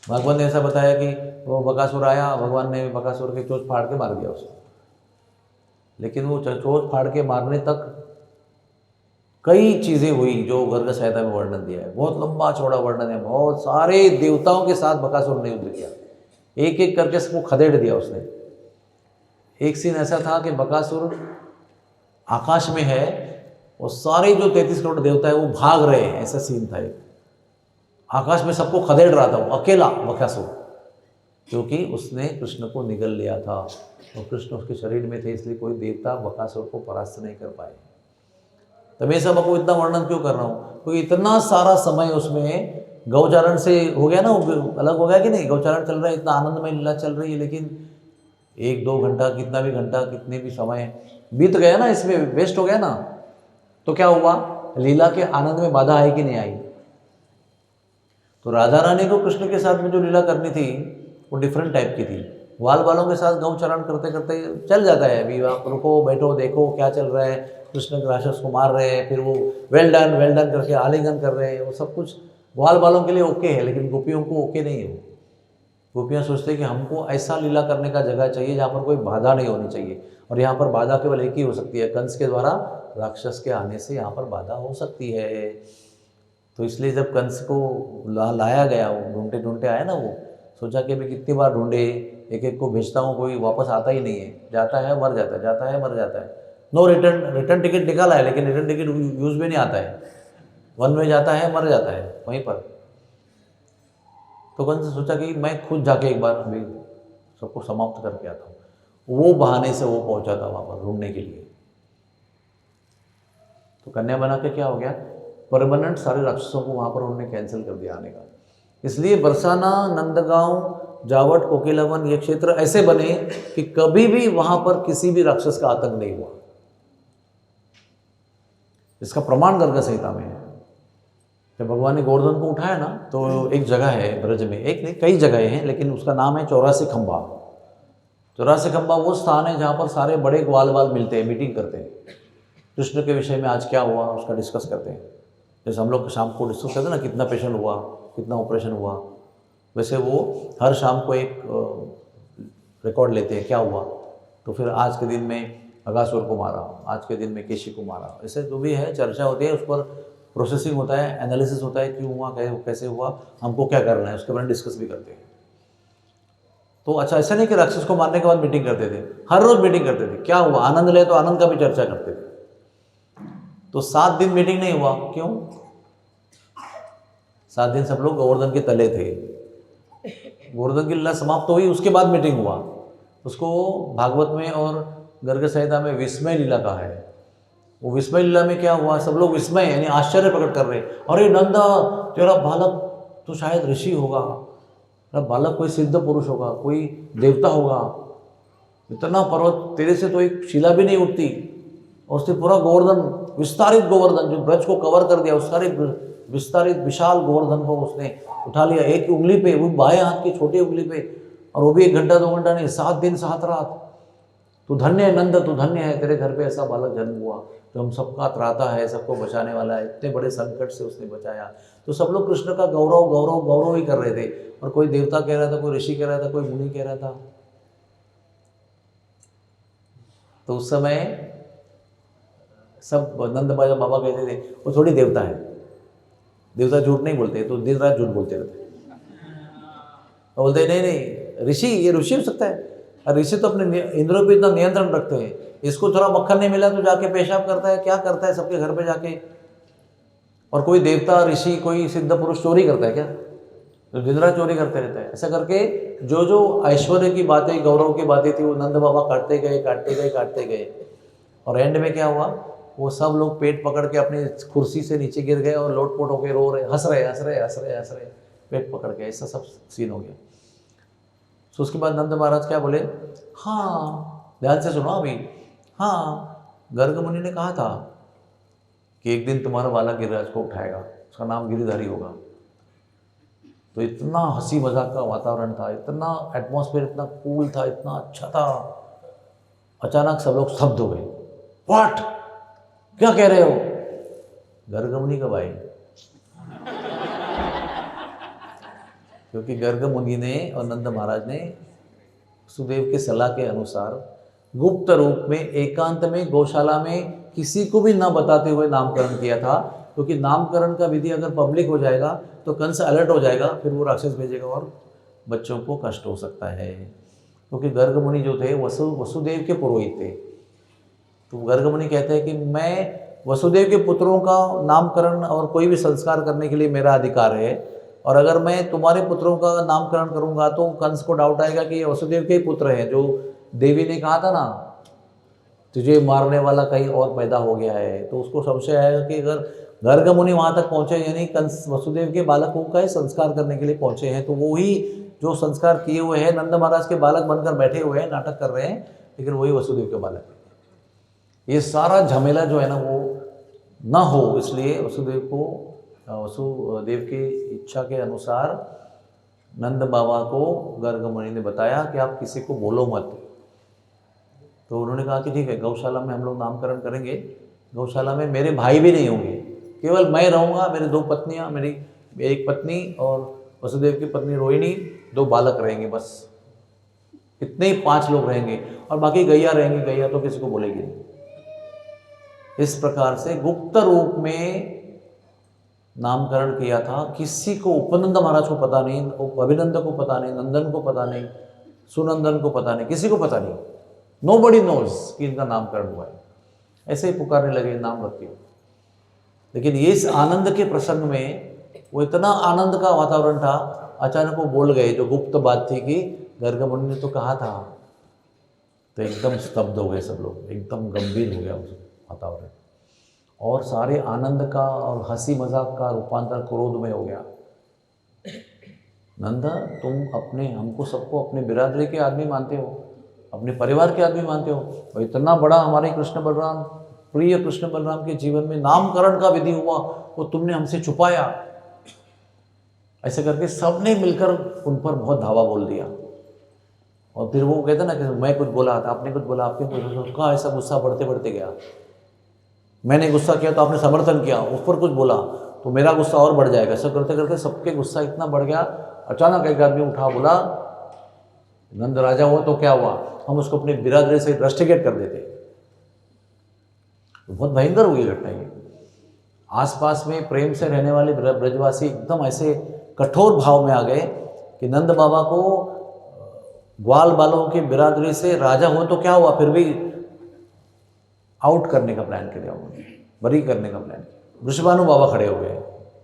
भागवत ने ऐसा बताया कि वो बकासुर आया, भगवान ने बकासुर के चोंच फाड़ के मार दिया उसको। लेकिन वो चोंच फाड़ के मारने तक कई चीज़ें हुई जो गर्ग संहिता में वर्णन दिया है। बहुत लंबा चौड़ा वर्णन है, बहुत सारे देवताओं के साथ बकासुर ने युद्ध किया, एक एक करके सबको खदेड़ दिया उसने। एक सीन ऐसा था कि बकासुर आकाश में है और सारे जो 33 करोड़ देवता है वो भाग रहे हैं, ऐसा सीन था। एक आकाश में सबको खदेड़ रहा था वो अकेला बकासुर, क्योंकि उसने कृष्ण को निगल लिया था और कृष्ण उसके शरीर में थे, इसलिए कोई देवता बकासुर को परास्त नहीं कर पाए। तो मैं सब आपको इतना वर्णन क्यों कर रहा हूँ, क्योंकि इतना सारा समय उसमें गौचारण से हो गया ना, अलग हो गया कि नहीं। गौचारण चल रहा है, इतना आनंदमय लीला चल रही है, लेकिन 1-2 घंटा, कितना भी घंटा, कितने भी समय बीत गया ना, इसमें वेस्ट हो गया ना। तो क्या हुआ, लीला के आनंद में बाधा आई कि नहीं आई। तो राधा रानी को कृष्ण के साथ में जो लीला करनी थी वो डिफरेंट टाइप की थी। ग्वाल वालों के साथ गौचरण करते करते चल जाता है, अभी आप रुको बैठो देखो क्या चल रहा है, कृष्ण के राक्षस को मार रहे हैं, फिर वो वेल डन करके आलिंगन कर रहे हैं, वो सब कुछ ग्वाल वालों के लिए ओके है, लेकिन गोपियों को ओके नहीं है। गोपियाँ सोचते हैं कि हमको ऐसा लीला करने का जगह चाहिए जहाँ पर कोई बाधा नहीं होनी चाहिए, और यहाँ पर बाधा केवल एक ही हो सकती है, कंस के द्वारा राक्षस के आने से यहाँ पर बाधा हो सकती है। तो इसलिए जब कंस को लाया गया, वो ढूंढते ढूंढते आया ना, वो सोचा कि अभी कितनी बार ढूंढे, एक एक को भेजता हूँ, कोई वापस आता ही नहीं है, जाता है मर जाता है, जाता है मर जाता है। नो रिटर्न टिकट निकाला है, लेकिन रिटर्न टिकट यूज़ में नहीं आता है, वन में जाता है मर जाता है वहीं पर। तो कंस ने सोचा कि मैं खुद जाके एक बार अभी सबको समाप्त करके आता हूँ। वो बहाने से वो पहुंचा था वहाँ पर ढूंढने के लिए। तो कन्या बना के क्या हो गया, परमानेंट सारे राक्षसों को वहाँ पर उन्होंने कैंसिल कर दिया आने का। इसलिए बरसाना, नंदगांव, जावट, कोकिलावन ये क्षेत्र ऐसे बने कि कभी भी वहाँ पर किसी भी राक्षस का आतंक नहीं हुआ। इसका प्रमाण गर्ग संहिता में है। जब भगवान ने गोवर्धन को उठाया ना, तो एक जगह है ब्रज में, एक नहीं कई जगह हैं, लेकिन उसका नाम है 84 खंबा। 84 खंबा वो स्थान है जहाँ पर सारे बड़े ग्वाल वाल मिलते हैं, मीटिंग करते हैं, कृष्ण के विषय में आज क्या हुआ उसका डिस्कस करते हैं। जैसे हम लोग शाम को डिस्कस करते हैं ना, कितना पेशेंट हुआ, कितना ऑपरेशन हुआ, वैसे वो हर शाम को एक रिकॉर्ड लेते हैं क्या हुआ। तो फिर आज के दिन में अगासुर को मारा, आज के दिन में केशी को मारा, ऐसे जो भी है चर्चा होती है, उस पर प्रोसेसिंग होता है, एनालिसिस होता है, क्यों हुआ, कैसे हुआ, हमको क्या करना है, उसके बारे में डिस्कस भी करते हैं। तो अच्छा, ऐसा नहीं कि राक्षस को मारने के बाद मीटिंग करते थे, हर रोज मीटिंग करते थे, क्या हुआ, आनंद ले तो आनंद का भी चर्चा करते थे। तो 7 दिन मीटिंग नहीं हुआ, क्यों? 7 दिन सब लोग गोवर्धन के तले थे। गोवर्धन की लीला समाप्त हुई, उसके बाद मीटिंग हुआ। उसको भागवत में और गर्ग संहिता में विस्मय लीला कहा है। वो विस्मय लीला में क्या हुआ, सब लोग विस्मय यानी आश्चर्य प्रकट कर रहे, अरे नंदा तेरा बालक तो शायद ऋषि होगा, तेरा बालक कोई सिद्ध पुरुष होगा, कोई देवता होगा, इतना पर्वत तेरे से तो एक शिला भी नहीं उठती, और उसने पूरा गोवर्धन, विस्तारित गोवर्धन जो ब्रज को कवर कर दिया, उस सारे विस्तारित विशाल गोवर्धन को उसने उठा लिया एक उंगली पे, वो बाएं हाथ की छोटी उंगली पे, और वो भी 1 घंटा 2 घंटा नहीं, 7 दिन 7 रात। तू धन्य है नंद, तू धन्य है, तेरे घर पे ऐसा बालक जन्म हुआ जो हम सबका त्राता है, सबको बचाने वाला है, इतने बड़े संकट से उसने बचाया। तो सब लोग कृष्ण का गौरव गौरव गौरव ही कर रहे थे, और कोई देवता कह रहा था, कोई ऋषि कह रहा था, कोई मुनि कह रहा था। तो उस समय सब नंद बाबा कहते थे वो थोड़ी देवता है, देवता झूठ नहीं बोलते, तो दिन रात झूठ बोलते रहते। तो बोलते नहीं ऋषि, ये ऋषि हो सकता है, ऋषि तो अपने इंद्रियों पे इतना नियंत्रण रखते हैं, इसको थोड़ा मक्खन नहीं मिला तो जाके पेशाब करता है, क्या करता है सबके घर पे जाके। और कोई देवता ऋषि कोई सिद्ध पुरुष चोरी करता है क्या? तो दिन रात चोरी करते रहता है। ऐसा करके जो जो ऐश्वर्य की बातें, गौरव की बातें थी, वो नंद बाबा काटते गए काटते गए काटते गए, और एंड में क्या हुआ, वो सब लोग पेट पकड़ के अपनी कुर्सी से नीचे गिर गए और लोटपोट होकर रो रहे, हंस रहे पेट पकड़ के, ऐसा सब सीन हो गया। तो उसके बाद नंद महाराज क्या बोले, हाँ ध्यान से सुनो अभी, हाँ गर्ग मुनि ने कहा था कि एक दिन तुम्हारा बालक गिरिराज को उठाएगा, उसका नाम गिरिधारी होगा। तो इतना हंसी मजाक का वातावरण था, इतना एटमॉस्फेयर इतना कूल था, इतना अच्छा था। अचानक सब लोग स्तब्ध हो गए, व्हाट, क्या कह रहे हो? गर्ग मुनि कब आए? क्योंकि गर्ग मुनि ने और नंद महाराज ने सुदेव के सलाह के अनुसार गुप्त रूप में एकांत में गौशाला में किसी को भी न बताते हुए नामकरण किया था, क्योंकि नामकरण का विधि अगर पब्लिक हो जाएगा तो कंस अलर्ट हो जाएगा, फिर वो राक्षस भेजेगा और बच्चों को कष्ट हो सकता है। क्योंकि गर्ग मुनि जो थे वसुदेव के पुरोहित थे। तो गर्ग मुनि कहते हैं कि मैं वसुदेव के पुत्रों का नामकरण और कोई भी संस्कार करने के लिए मेरा अधिकार है, और अगर मैं तुम्हारे पुत्रों का नामकरण करूंगा तो कंस को डाउट आएगा कि ये वसुदेव के ही पुत्र हैं, जो देवी ने कहा था ना तुझे मारने वाला कहीं और पैदा हो गया है। तो उसको संशय आएगा कि अगर गर्ग मुनि वहाँ तक पहुँचे, यानी कंस वसुदेव के बालकों का ही संस्कार करने के लिए पहुँचे हैं, तो वो ही जो संस्कार किए हुए हैं नंद महाराज के बालक बनकर बैठे हुए हैं, नाटक कर रहे हैं, लेकिन वही वसुदेव के बालक हैं। ये सारा झमेला जो है ना वो ना हो, इसलिए वसुदेव की इच्छा के अनुसार नंद बाबा को गर्ग मुनि ने बताया कि आप किसी को बोलो मत। तो उन्होंने कहा कि ठीक है, गौशाला में हम लोग नामकरण करेंगे, गौशाला में मेरे भाई भी नहीं होंगे, केवल मैं रहूँगा, मेरी 2 पत्नियाँ, मेरी एक पत्नी और वसुदेव की पत्नी रोहिणी, 2 बालक रहेंगे, बस इतने ही 5 लोग रहेंगे, और बाकी गैया रहेंगी, गैया तो किसी को बोलेगी नहीं। इस प्रकार से गुप्त रूप में नामकरण किया था। किसी को, उपनंद महाराज को पता नहीं, अभिनंदन को पता नहीं, नंदन को पता नहीं, सुनंदन को पता नहीं, किसी को पता नहीं, नोबडी नोज कि इनका नामकरण हुआ है। ऐसे ही पुकारने लगे, नाम रख के। लेकिन ये इस आनंद के प्रसंग में वो इतना आनंद का वातावरण था, अचानक वो बोल गए जो गुप्त बात थी कि गर्ग मुनि ने तो कहा था, तो एकदम स्तब्ध हो गए सब लोग, एकदम गंभीर हो गया वातावरण, और सारे आनंद का और हंसी मजाक का रूपांतर क्रोध में हो गया। नंदा, तुम हमको सबको अपने बिरादरी के आदमी मानते हो, अपने परिवार के आदमी मानते हो, और इतना बड़ा हमारे कृष्ण बलराम, प्रिय कृष्ण बलराम के जीवन में नामकरण का विधि हुआ, वो तुमने हमसे छुपाया। ऐसे करके सबने मिलकर उन पर बहुत धावा बोल दिया। और फिर वो कहते ना कि मैं कुछ बोला था, आपने कुछ बोला, आपने कुछ बोला, ऐसा गुस्सा बढ़ते बढ़ते गया। मैंने गुस्सा किया तो आपने समर्थन किया, उस पर कुछ बोला तो मेरा गुस्सा और बढ़ जाएगा। ऐसा करते करते सबके गुस्सा इतना बढ़ गया। अचानक एक आदमी उठा, बोला नंद राजा हुआ तो क्या हुआ, हम उसको अपने बिरादरी से रस्टिकेट कर देते। तो बहुत भयंकर हुई घटना ये। आसपास में प्रेम से रहने वाले ब्रजवासी एकदम ऐसे कठोर भाव में आ गए कि नंद बाबा को ग्वाल बालों की बिरादरी से राजा हो तो क्या हुआ, फिर भी आउट करने का प्लान किया उन्होंने, बरी करने का प्लान। वृषभानु बाबा खड़े हो गए,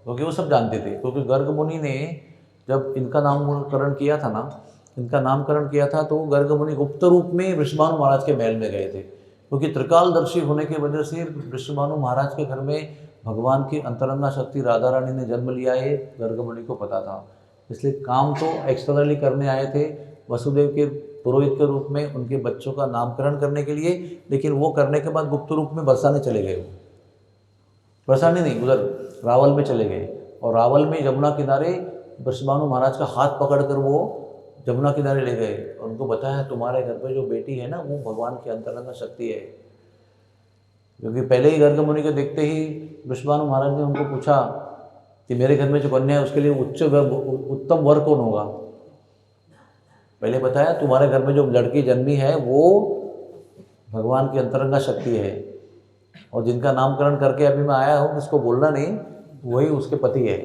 क्योंकि वो सब जानते थे, क्योंकि गर्ग मुनि ने जब इनका नामकरण किया था ना, तो गर्ग मुनि गुप्त रूप में वृषभानु महाराज के महल में गए थे, क्योंकि त्रिकालदर्शी होने की वजह से वृषभानु महाराज के घर में भगवान की अंतरंगा शक्ति राधा रानी ने जन्म लिया है, गर्ग मुनि को पता था। इसलिए काम तो एक्सटर्नली करने आए थे वसुदेव के पुरोहित के रूप में उनके बच्चों का नामकरण करने के लिए, लेकिन वो करने के बाद गुप्त रूप में बरसाने चले गए। वो बरसाने नहीं, उधर रावल में चले गए, और रावल में यमुना किनारे वृषभानु महाराज का हाथ पकड़कर वो यमुना किनारे ले गए, और उनको बताया तुम्हारे घर पे जो बेटी है ना, वो भगवान की अंतरंगा शक्ति है। क्योंकि पहले ही गर्ग मुनि को देखते ही वृषभानु महाराज ने उनको पूछा कि मेरे घर में जो कन्या है उसके लिए उत्तम वर कौन होगा। पहले बताया तुम्हारे घर में जो लड़की जन्मी है वो भगवान की अंतरंगा शक्ति है, और जिनका नामकरण करके अभी मैं आया हूँ, जिसको बोलना नहीं, वही उसके पति है।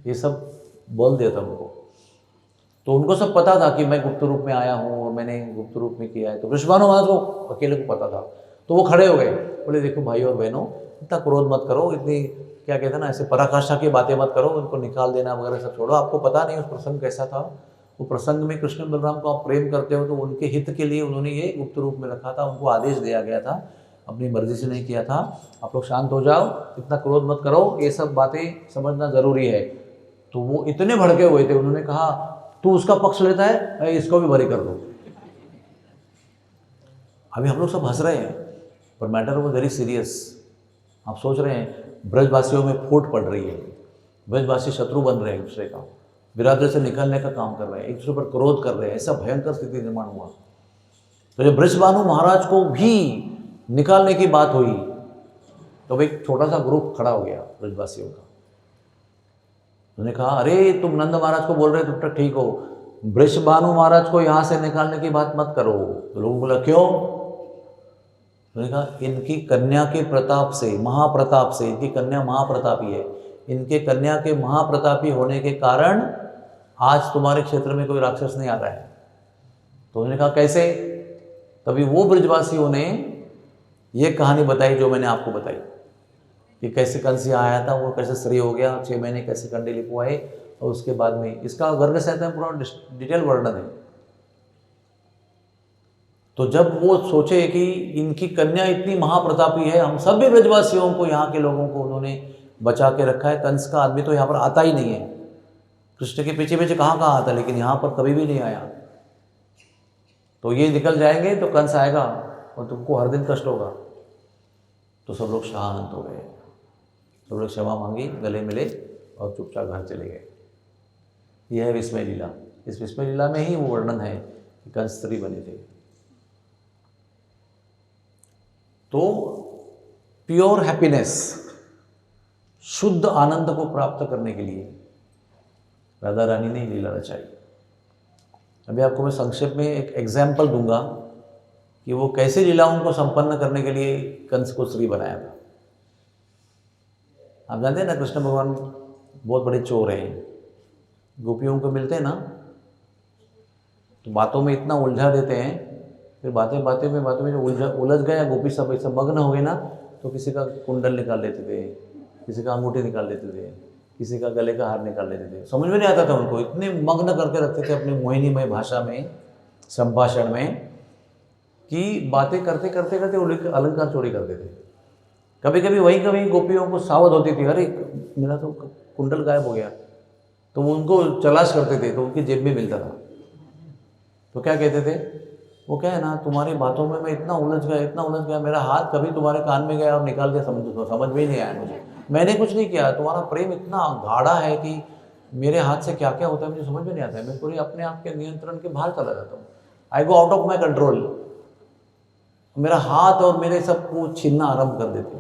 ये सब बोल दिया था उनको। तो उनको सब पता था कि मैं गुप्त रूप में आया हूँ और मैंने गुप्त रूप में किया है। तो वृषभानु महाराज को अकेले को पता था, तो वो खड़े हो गए, बोले देखो भाई और बहनों, इतना क्रोध मत करो, इतनी क्या कहते हैं ना, ऐसे पराकाष्ठा की बातें मत करो, उनको निकाल देना वगैरह सब छोड़ो। आपको पता नहीं उस प्रसंग कैसा था, वो प्रसंग में कृष्ण बलराम को आप प्रेम करते हो, तो उनके हित के लिए उन्होंने ये गुप्त रूप में रखा था, उनको आदेश दिया गया था, अपनी मर्जी से नहीं किया था। आप लोग शांत हो जाओ, इतना क्रोध मत करो, ये सब बातें समझना ज़रूरी है। तो वो इतने भड़के हुए थे, उन्होंने कहा तू उसका पक्ष लेता है, इसको भी बरी कर दो। अभी हम लोग सब हंस रहे हैं, पर मैटर वो वेरी सीरियस। आप सोच रहे हैं ब्रजवासियों में फूट पड़ रही है, ब्रजवासी शत्रु बन रहे हैं, एक दूसरे का बिरादरी से निकलने का काम कर रहे हैं, एक दूसरे पर क्रोध कर रहे हैं, ऐसा भयंकर स्थिति निर्माण हुआ। तो जब वृषभानु महाराज को भी निकालने की बात हुई, तो एक छोटा सा ग्रुप खड़ा हो गया ब्रजवासियों का। उन्होंने कहा अरे तुम नंद महाराज को बोल रहे तुम तक ठीक हो, वृषभानु महाराज को यहाँ से निकालने की बात मत करो। तो लोगों ने बोला क्यों? उन्होंने कहा इनकी कन्या के प्रताप से, महाप्रताप से, इनकी कन्या महाप्रतापी है, इनके कन्या के महाप्रतापी होने के कारण आज तुम्हारे क्षेत्र में कोई राक्षस नहीं आ रहा है। तो उन्होंने कहा कैसे? तभी वो ब्रजवासियों ने ये कहानी बताई जो मैंने आपको बताई, कि कैसे कंस यहाँ आया था, वो कैसे स्त्री हो गया, 6 महीने कैसे कंडे लिपवाए, और उसके बाद में इसका गर्ग साहित्य में पूरा डिटेल वर्णन है। तो जब वो सोचे कि इनकी कन्या इतनी महाप्रतापी है, हम सभी ब्रजवासियों को, यहाँ के लोगों को उन्होंने बचा के रखा है, कंस का आदमी तो यहाँ पर आता ही नहीं है, कृष्ण के पीछे पीछे कहाँ कहाँ आता, लेकिन यहाँ पर कभी भी नहीं आया, तो ये निकल जाएंगे तो कंस आएगा और तुमको हर दिन कष्ट होगा। तो सब लोग शांत हो गए, सब लोग क्षमा मांगी, गले मिले और चुपचाप घर चले गए। यह है विस्मय लीला। इस विस्मय लीला में ही वो वर्णन है कि कंस स्त्री बने थे। तो प्योर हैप्पीनेस, शुद्ध आनंद को प्राप्त करने के लिए राधा रानी ने लीला रचाई। अभी आपको मैं संक्षेप में एक एग्जाम्पल दूंगा कि वो कैसे लीलाओं को संपन्न करने के लिए कंस को स्त्री बनाया था। आप जानते हैं ना, कृष्ण भगवान बहुत बड़े चोर हैं, गोपियों को मिलते हैं ना तो बातों में इतना उलझा देते हैं, फिर बातें जो उलझ गए, गोपी सब ऐसा मग्न हो गए ना, तो किसी का कुंडल निकाल लेते थे, किसी का अंगूठी निकाल लेते थे, किसी का गले का हार निकाल लेते थे। समझ में नहीं आता था उनको, इतने मग्न करके रखते थे अपनी मोहिनीमय भाषा में, संभाषण में, कि बातें करते करते करते अलंकार चोरी करते थे। कभी कभी वही कभी गोपियों को सावध होती थी, अरे मेरा तो कुंडल गायब हो गया, तो वो उनको तलाश करते थे, तो उनकी जेब में मिलता था। तो क्या कहते थे वो, क्या है ना, तुम्हारी बातों में मैं इतना उलझ गया, मेरा हाथ कभी तुम्हारे कान में गया और निकाल के समझ में ही नहीं आया मुझे, मैंने कुछ नहीं किया, तुम्हारा प्रेम इतना गाढ़ा है कि मेरे हाथ से क्या क्या होता है मुझे समझ में नहीं आता है, मैं पूरी अपने आप के नियंत्रण के बाहर चला जाता हूँ, I go out of my control, मेरा हाथ और मेरे सबको छीनना आरंभ कर देते,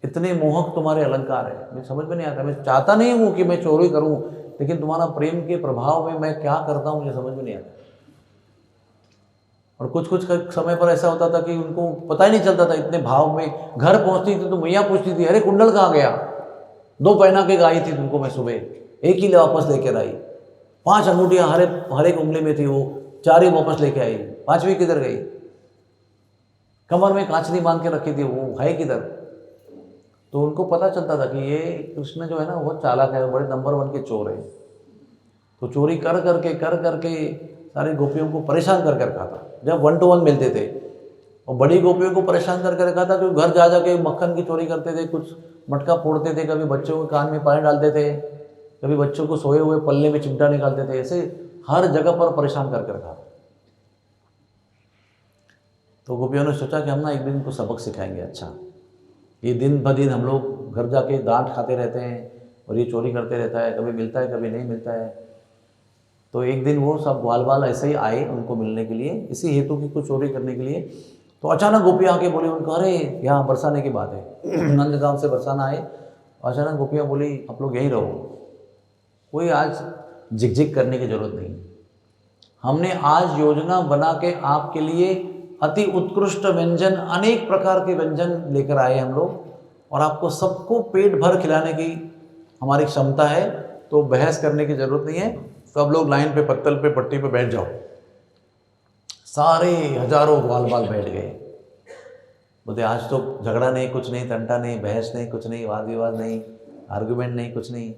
इतने मोहक तुम्हारे अलंकार है, मुझे समझ में नहीं आता, मैं चाहता नहीं हूँ कि मैं चोरी करूँ, लेकिन तुम्हारा प्रेम के प्रभाव में मैं क्या करता हूँ मुझे समझ में नहीं आता। और कुछ समय पर ऐसा होता था कि उनको पता ही नहीं चलता था, इतने भाव में घर पहुँचती थी तो मैया पूछती थी, अरे कुंडल कहाँ गया, 2 पहना के गाई थी तुमको मैं सुबह, 1 ही वापस लेकर आई, 5 अंगूठियाँ हर एक उंगली में थी, वो 4 ही वापस लेके आई, 5वीं किधर गई, कमर में कांचनी बांध के रखी थी, वो है किधर। तो उनको पता चलता था कि ये कृष्ण जो है ना बहुत चालाक है, बड़े नंबर 1 के चोर है। तो चोरी कर करके सारी गोपियों को परेशान करके रखा था। जब 1 to 1 मिलते थे और बड़ी गोपियों को परेशान करके रखा था, क्योंकि घर जा जाके मक्खन की चोरी करते थे, कुछ मटका फोड़ते थे, कभी बच्चों के कान में पानी डालते थे, कभी बच्चों को सोए हुए पल्ले में चिमटा निकालते थे, ऐसे हर जगह पर परेशान करके रखा था। तो गोपियों ने सोचा कि हम ना एक दिन इनको सबक सिखाएंगे। अच्छा, ये दिन ब दिन हम लोग घर जाके डांट खाते रहते हैं और ये चोरी करते रहता है, कभी मिलता है कभी नहीं मिलता है। तो एक दिन वो सब ग्वाल बाल ऐसे ही आए उनको मिलने के लिए, इसी हेतु की कुछ चोरी करने के लिए। तो अचानक गोपियाँ आके बोली उनको, अरे यहाँ बरसाने की बात है, नंदगांव से बरसाना आए। अचानक गोपियाँ बोली, आप लोग यहीं रहो, कोई आज झिकझिक करने की जरूरत नहीं, हमने आज योजना बना के आपके लिए अति उत्कृष्ट व्यंजन, अनेक प्रकार के व्यंजन लेकर आए हम लोग, और आपको सबको पेट भर खिलाने की हमारी क्षमता है, तो बहस करने की ज़रूरत नहीं है। सब लोग लाइन पे, पत्तल पे, पट्टी पे बैठ जाओ। सारे हजारों ग्वाल बाल बैठ गए। बोलते आज तो झगड़ा नहीं, कुछ नहीं, तंटा नहीं, बहस नहीं, कुछ नहीं, वाद विवाद नहीं, आर्गुमेंट नहीं, कुछ नहीं,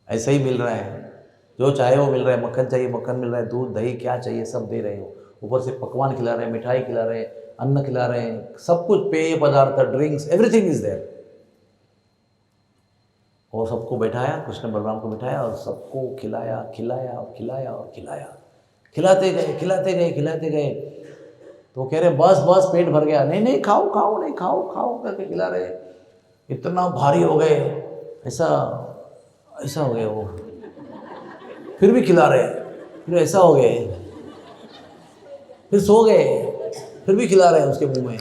ऐसे ही मिल रहा है, जो चाहे वो मिल रहा है, मक्खन चाहिए मक्खन मिल रहा है, दूध दही क्या चाहिए सब दे रहे हो, ऊपर से पकवान खिला रहे हैं, मिठाई खिला रहे हैं, अन्न खिला रहे हैं, सब कुछ, पेय पदार्थ, ड्रिंक्स, एवरीथिंग इज देयर। और सबको बैठाया, कृष्ण बलराम को बिठाया और सबको खिलाया खिलाया और खिलाया और खिलाया, खिलाते गए। तो कह रहे बस बस पेट भर गया, नहीं नहीं खाओ खाओ, नहीं खाओ खाओ करके खिला रहे। इतना भारी हो गए, ऐसा हो गए वो, फिर भी खिला रहे, फिर ऐसा हो गए, फिर सो गए, फिर भी खिला रहे हैं उसके मुंह में,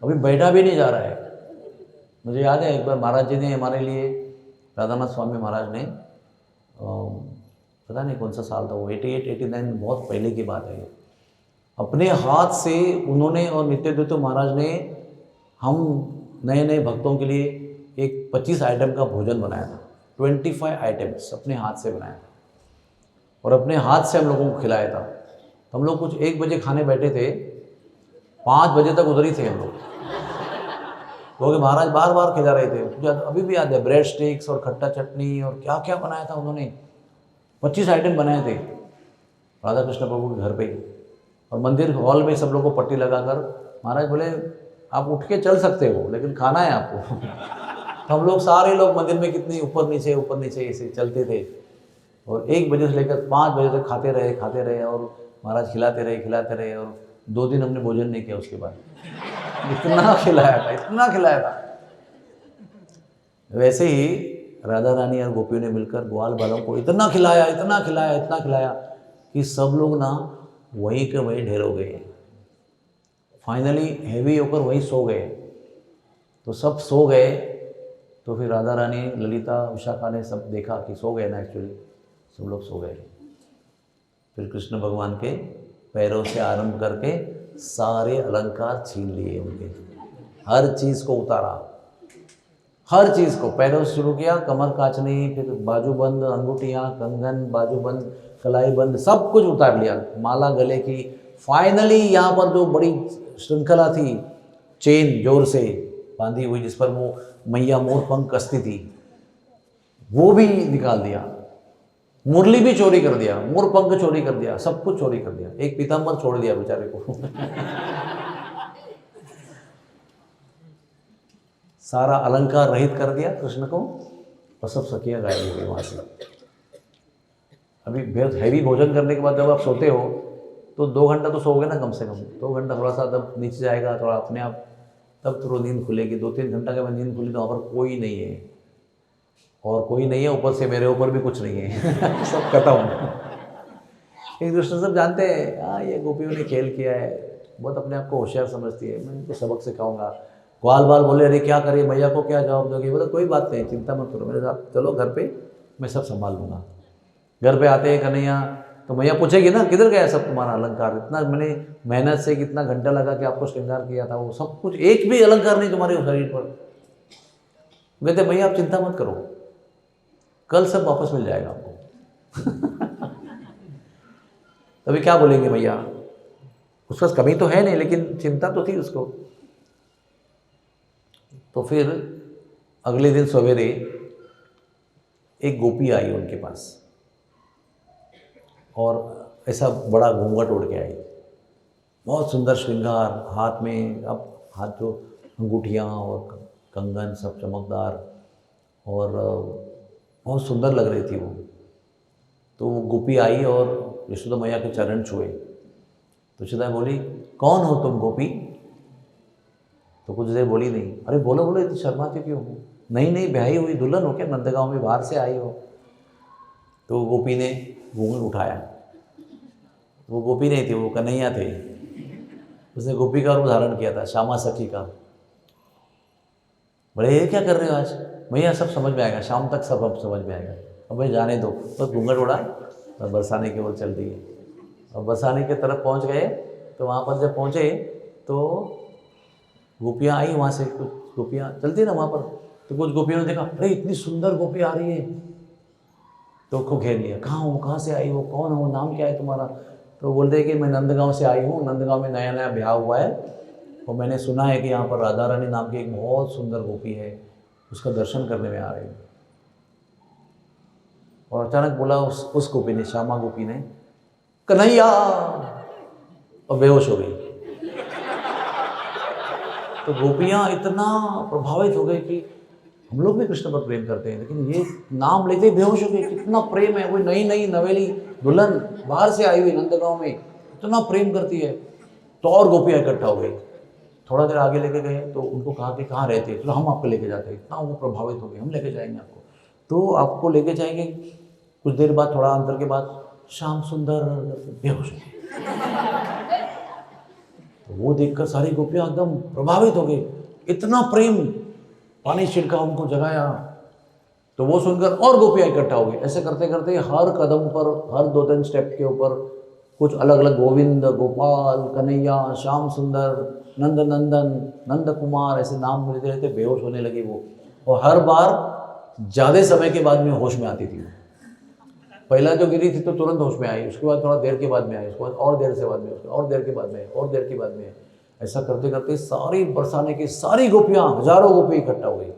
कभी बैठा भी नहीं जा रहा है। मुझे याद है एक बार महाराज जी ने हमारे लिए, राधानाथ स्वामी महाराज ने, पता नहीं कौन सा साल था वो, 88-89, बहुत पहले की बात है, अपने हाथ से उन्होंने और नित्याद्वैत महाराज ने हम नए नए भक्तों के लिए एक 25 आइटम का भोजन बनाया था, 25 आइटम्स अपने हाथ से बनाया था, और अपने हाथ से हम लोगों को खिलाया था। तो हम लोग कुछ 1 बजे खाने बैठे थे, 5 बजे तक उधर ही थे हम लोग, क्योंकि महाराज बार बार खिला रहे थे। मुझे अभी भी याद है, ब्रेड स्टिक्स और खट्टा चटनी और क्या क्या बनाया था उन्होंने, 25 आइटम बनाए थे राधा कृष्ण प्रभु के घर पे ही। और मंदिर हॉल में सब लोग को पट्टी लगाकर महाराज बोले आप उठ के चल सकते हो लेकिन खाना है आपको। तो हम लोग सारे लोग मंदिर में कितनी ऊपर नीचे ऐसे चलते थे और 1 बजे से लेकर 5 बजे तक खाते रहे और महाराज खिलाते रहे और 2 दिन हमने भोजन नहीं किया उसके बाद। इतना खिलाया था। वैसे ही राधा रानी और गोपियों ने मिलकर ग्वाल बालों को इतना खिलाया कि सब लोग ना वहीं के वहीं ढेर हो गए। फाइनली हैवी होकर वहीं सो गए। तो सब सो गए तो फिर राधा रानी, ललिता, विशाखा ने सब देखा कि सो गए ना, एक्चुअली सब लोग सो गए। फिर कृष्ण भगवान के पैरों से आरंभ करके सारे अलंकार छीन लिए उनके, हर चीज़ को उतारा, हर चीज़ को पैरों से शुरू किया, कमर काचनी, फिर बाजूबंद, अंगूठियाँ, कंगन, बाजूबंद, कलाई बंद, सब कुछ उतार लिया, माला गले की। फाइनली यहाँ पर जो बड़ी श्रृंखला थी, चेन जोर से बांधी हुई जिस पर वो मैया मोर पंख कसती थी, वो भी निकाल दिया। मुरली भी चोरी कर दिया, मोर पंख चोरी कर दिया, सब कुछ चोरी कर दिया। एक पीताम्बर छोड़ दिया बेचारे को। सारा अलंकार रहित कर दिया कृष्ण को और सब सखियाँ गायब हो गई वहाँ से। अभी बहुत हैवी भोजन करने के बाद जब आप सोते हो तो 2 घंटा तो सोओगे ना कम से कम। 2 घंटा थोड़ा सा तब नीचे जाएगा थोड़ा अपने आप, तब तो नींद खुलेगी। 2-3 घंटा के बाद नींद खुली तो वहाँ पर कोई नहीं है, और कोई नहीं है ऊपर से मेरे ऊपर भी कुछ नहीं है। सब खत्म। एक दूसरे सब जानते हैं हाँ ये गोपियों ने खेल किया है, बहुत अपने आप को होशियार समझती है, मैं इनको सबक सिखाऊंगा। ग्वाल बाल बोले अरे क्या करिए, मैया को क्या जवाब दोगे? बोले कोई बात नहीं, चिंता मत करो, मेरे साथ चलो घर पे, मैं सब संभाल लूँगा। घर पे आते हैं कन्हैया तो मैया पूछेगी ना किधर गया सब तुम्हारा अलंकार, इतना मैंने मेहनत से कितना घंटा लगा के आपको श्रृंगार किया था, वो सब कुछ एक भी अलंकार नहीं तुम्हारे शरीर पर। कहते मैया आप चिंता मत करो, कल सब वापस मिल जाएगा आपको। तभी क्या बोलेंगे मैया, उसका कमी तो है नहीं लेकिन चिंता तो थी उसको। तो फिर अगले दिन सवेरे एक गोपी आई उनके पास और ऐसा बड़ा घूंघट ओढ़ के आई, बहुत सुंदर श्रृंगार, हाथ में अब हाथ जो अंगूठियाँ और कंगन सब चमकदार और बहुत सुंदर लग रही थी वो। तो वो गोपी आई और यशोदा मैया के चरण छुए तो यशोदा बोली कौन हो तुम गोपी? तो कुछ देर बोली नहीं। अरे बोलो बोलो, इतनी शर्माती क्यों हो? नहीं ब्याही हुई दुल्हन हो क्या, नंदगांव में बाहर से आई हो? तो गोपी ने घूंघट उठाया। वो गोपी नहीं थी, वो कन्हैया थे। उसने गोपी का रूप धारण किया था, श्यामा सखी का। बोले ये क्या कर रहे हो आज? भैया सब समझ में आएगा, शाम तक सब समझ में आएगा, अब भाई जाने दो। तो घूंघट उड़ा और बरसाने की ओर चल दी है। और बरसाने की तरफ पहुंच गए तो वहाँ पर जब पहुँचे तो गोपियाँ आई वहाँ से, कुछ गोपियाँ चलती ना वहाँ पर, तो कुछ गोपियों ने देखा अरे इतनी सुंदर गोपी आ रही है, तो उसको घेर लिया। कहाँ हो, कहाँ से आई हो, कौन हो, नाम क्या है तुम्हारा? तो बोलते कि मैं नंदगांव से आई हूँ, नंदगांव में नया नया ब्याह हुआ है और मैंने सुना है कि यहाँ पर राधा रानी नाम की एक बहुत सुंदर गोपी है, उसका दर्शन करने में आ रही हूँ। और अचानक बोला उस गोपी ने, श्यामा गोपी ने, कन्हैया, और बेहोश हो गई। तो गोपियाँ इतना प्रभावित हो गई कि हम लोग भी कृष्ण पर प्रेम करते हैं लेकिन ये नाम लेते ही बेहोश हो गए, कितना प्रेम है। कोई नई नई नवेली दुल्हन बाहर से आई हुई नंदगांव में इतना प्रेम करती है। तो और गोपियाँ इकट्ठा हो गई। थोड़ा देर आगे लेके गए तो उनको कहा कि कहाँ रहते? तो हम आपको लेके जाते हैं। इतना वो प्रभावित हो गए, हम लेके जाएंगे आपको। तो आपको लेके जाएंगे। कुछ देर बाद, थोड़ा अंतर के बाद, श्याम सुंदर बेहोश हो गए। तो वो देखकर सारी गोपियाँ एकदम प्रभावित हो गई, इतना प्रेम, पानी छिड़का, उनको जगाया। तो वो सुनकर और गोपियाँ इकट्ठा हो गई। ऐसे करते करते हर कदम पर, हर 2-3 स्टेप के ऊपर कुछ अलग अलग गोविंद, गोपाल, कन्हैया, श्याम सुंदर, नंद नंदन, नंद कुमार ऐसे नाम लेते रहते बेहोश होने लगी वो। और हर बार ज़्यादा समय के बाद में होश में आती थी। पहला जो गिरी थी तो तुरंत होश में आई, उसके बाद थोड़ा देर के बाद में आई, उसके बाद और देर से बाद में, और देर के बाद में, और देर के बाद में। ऐसा करते करते सारी बरसाने की सारी गोपियाँ, हजारों गोपी इकट्ठा हो गई।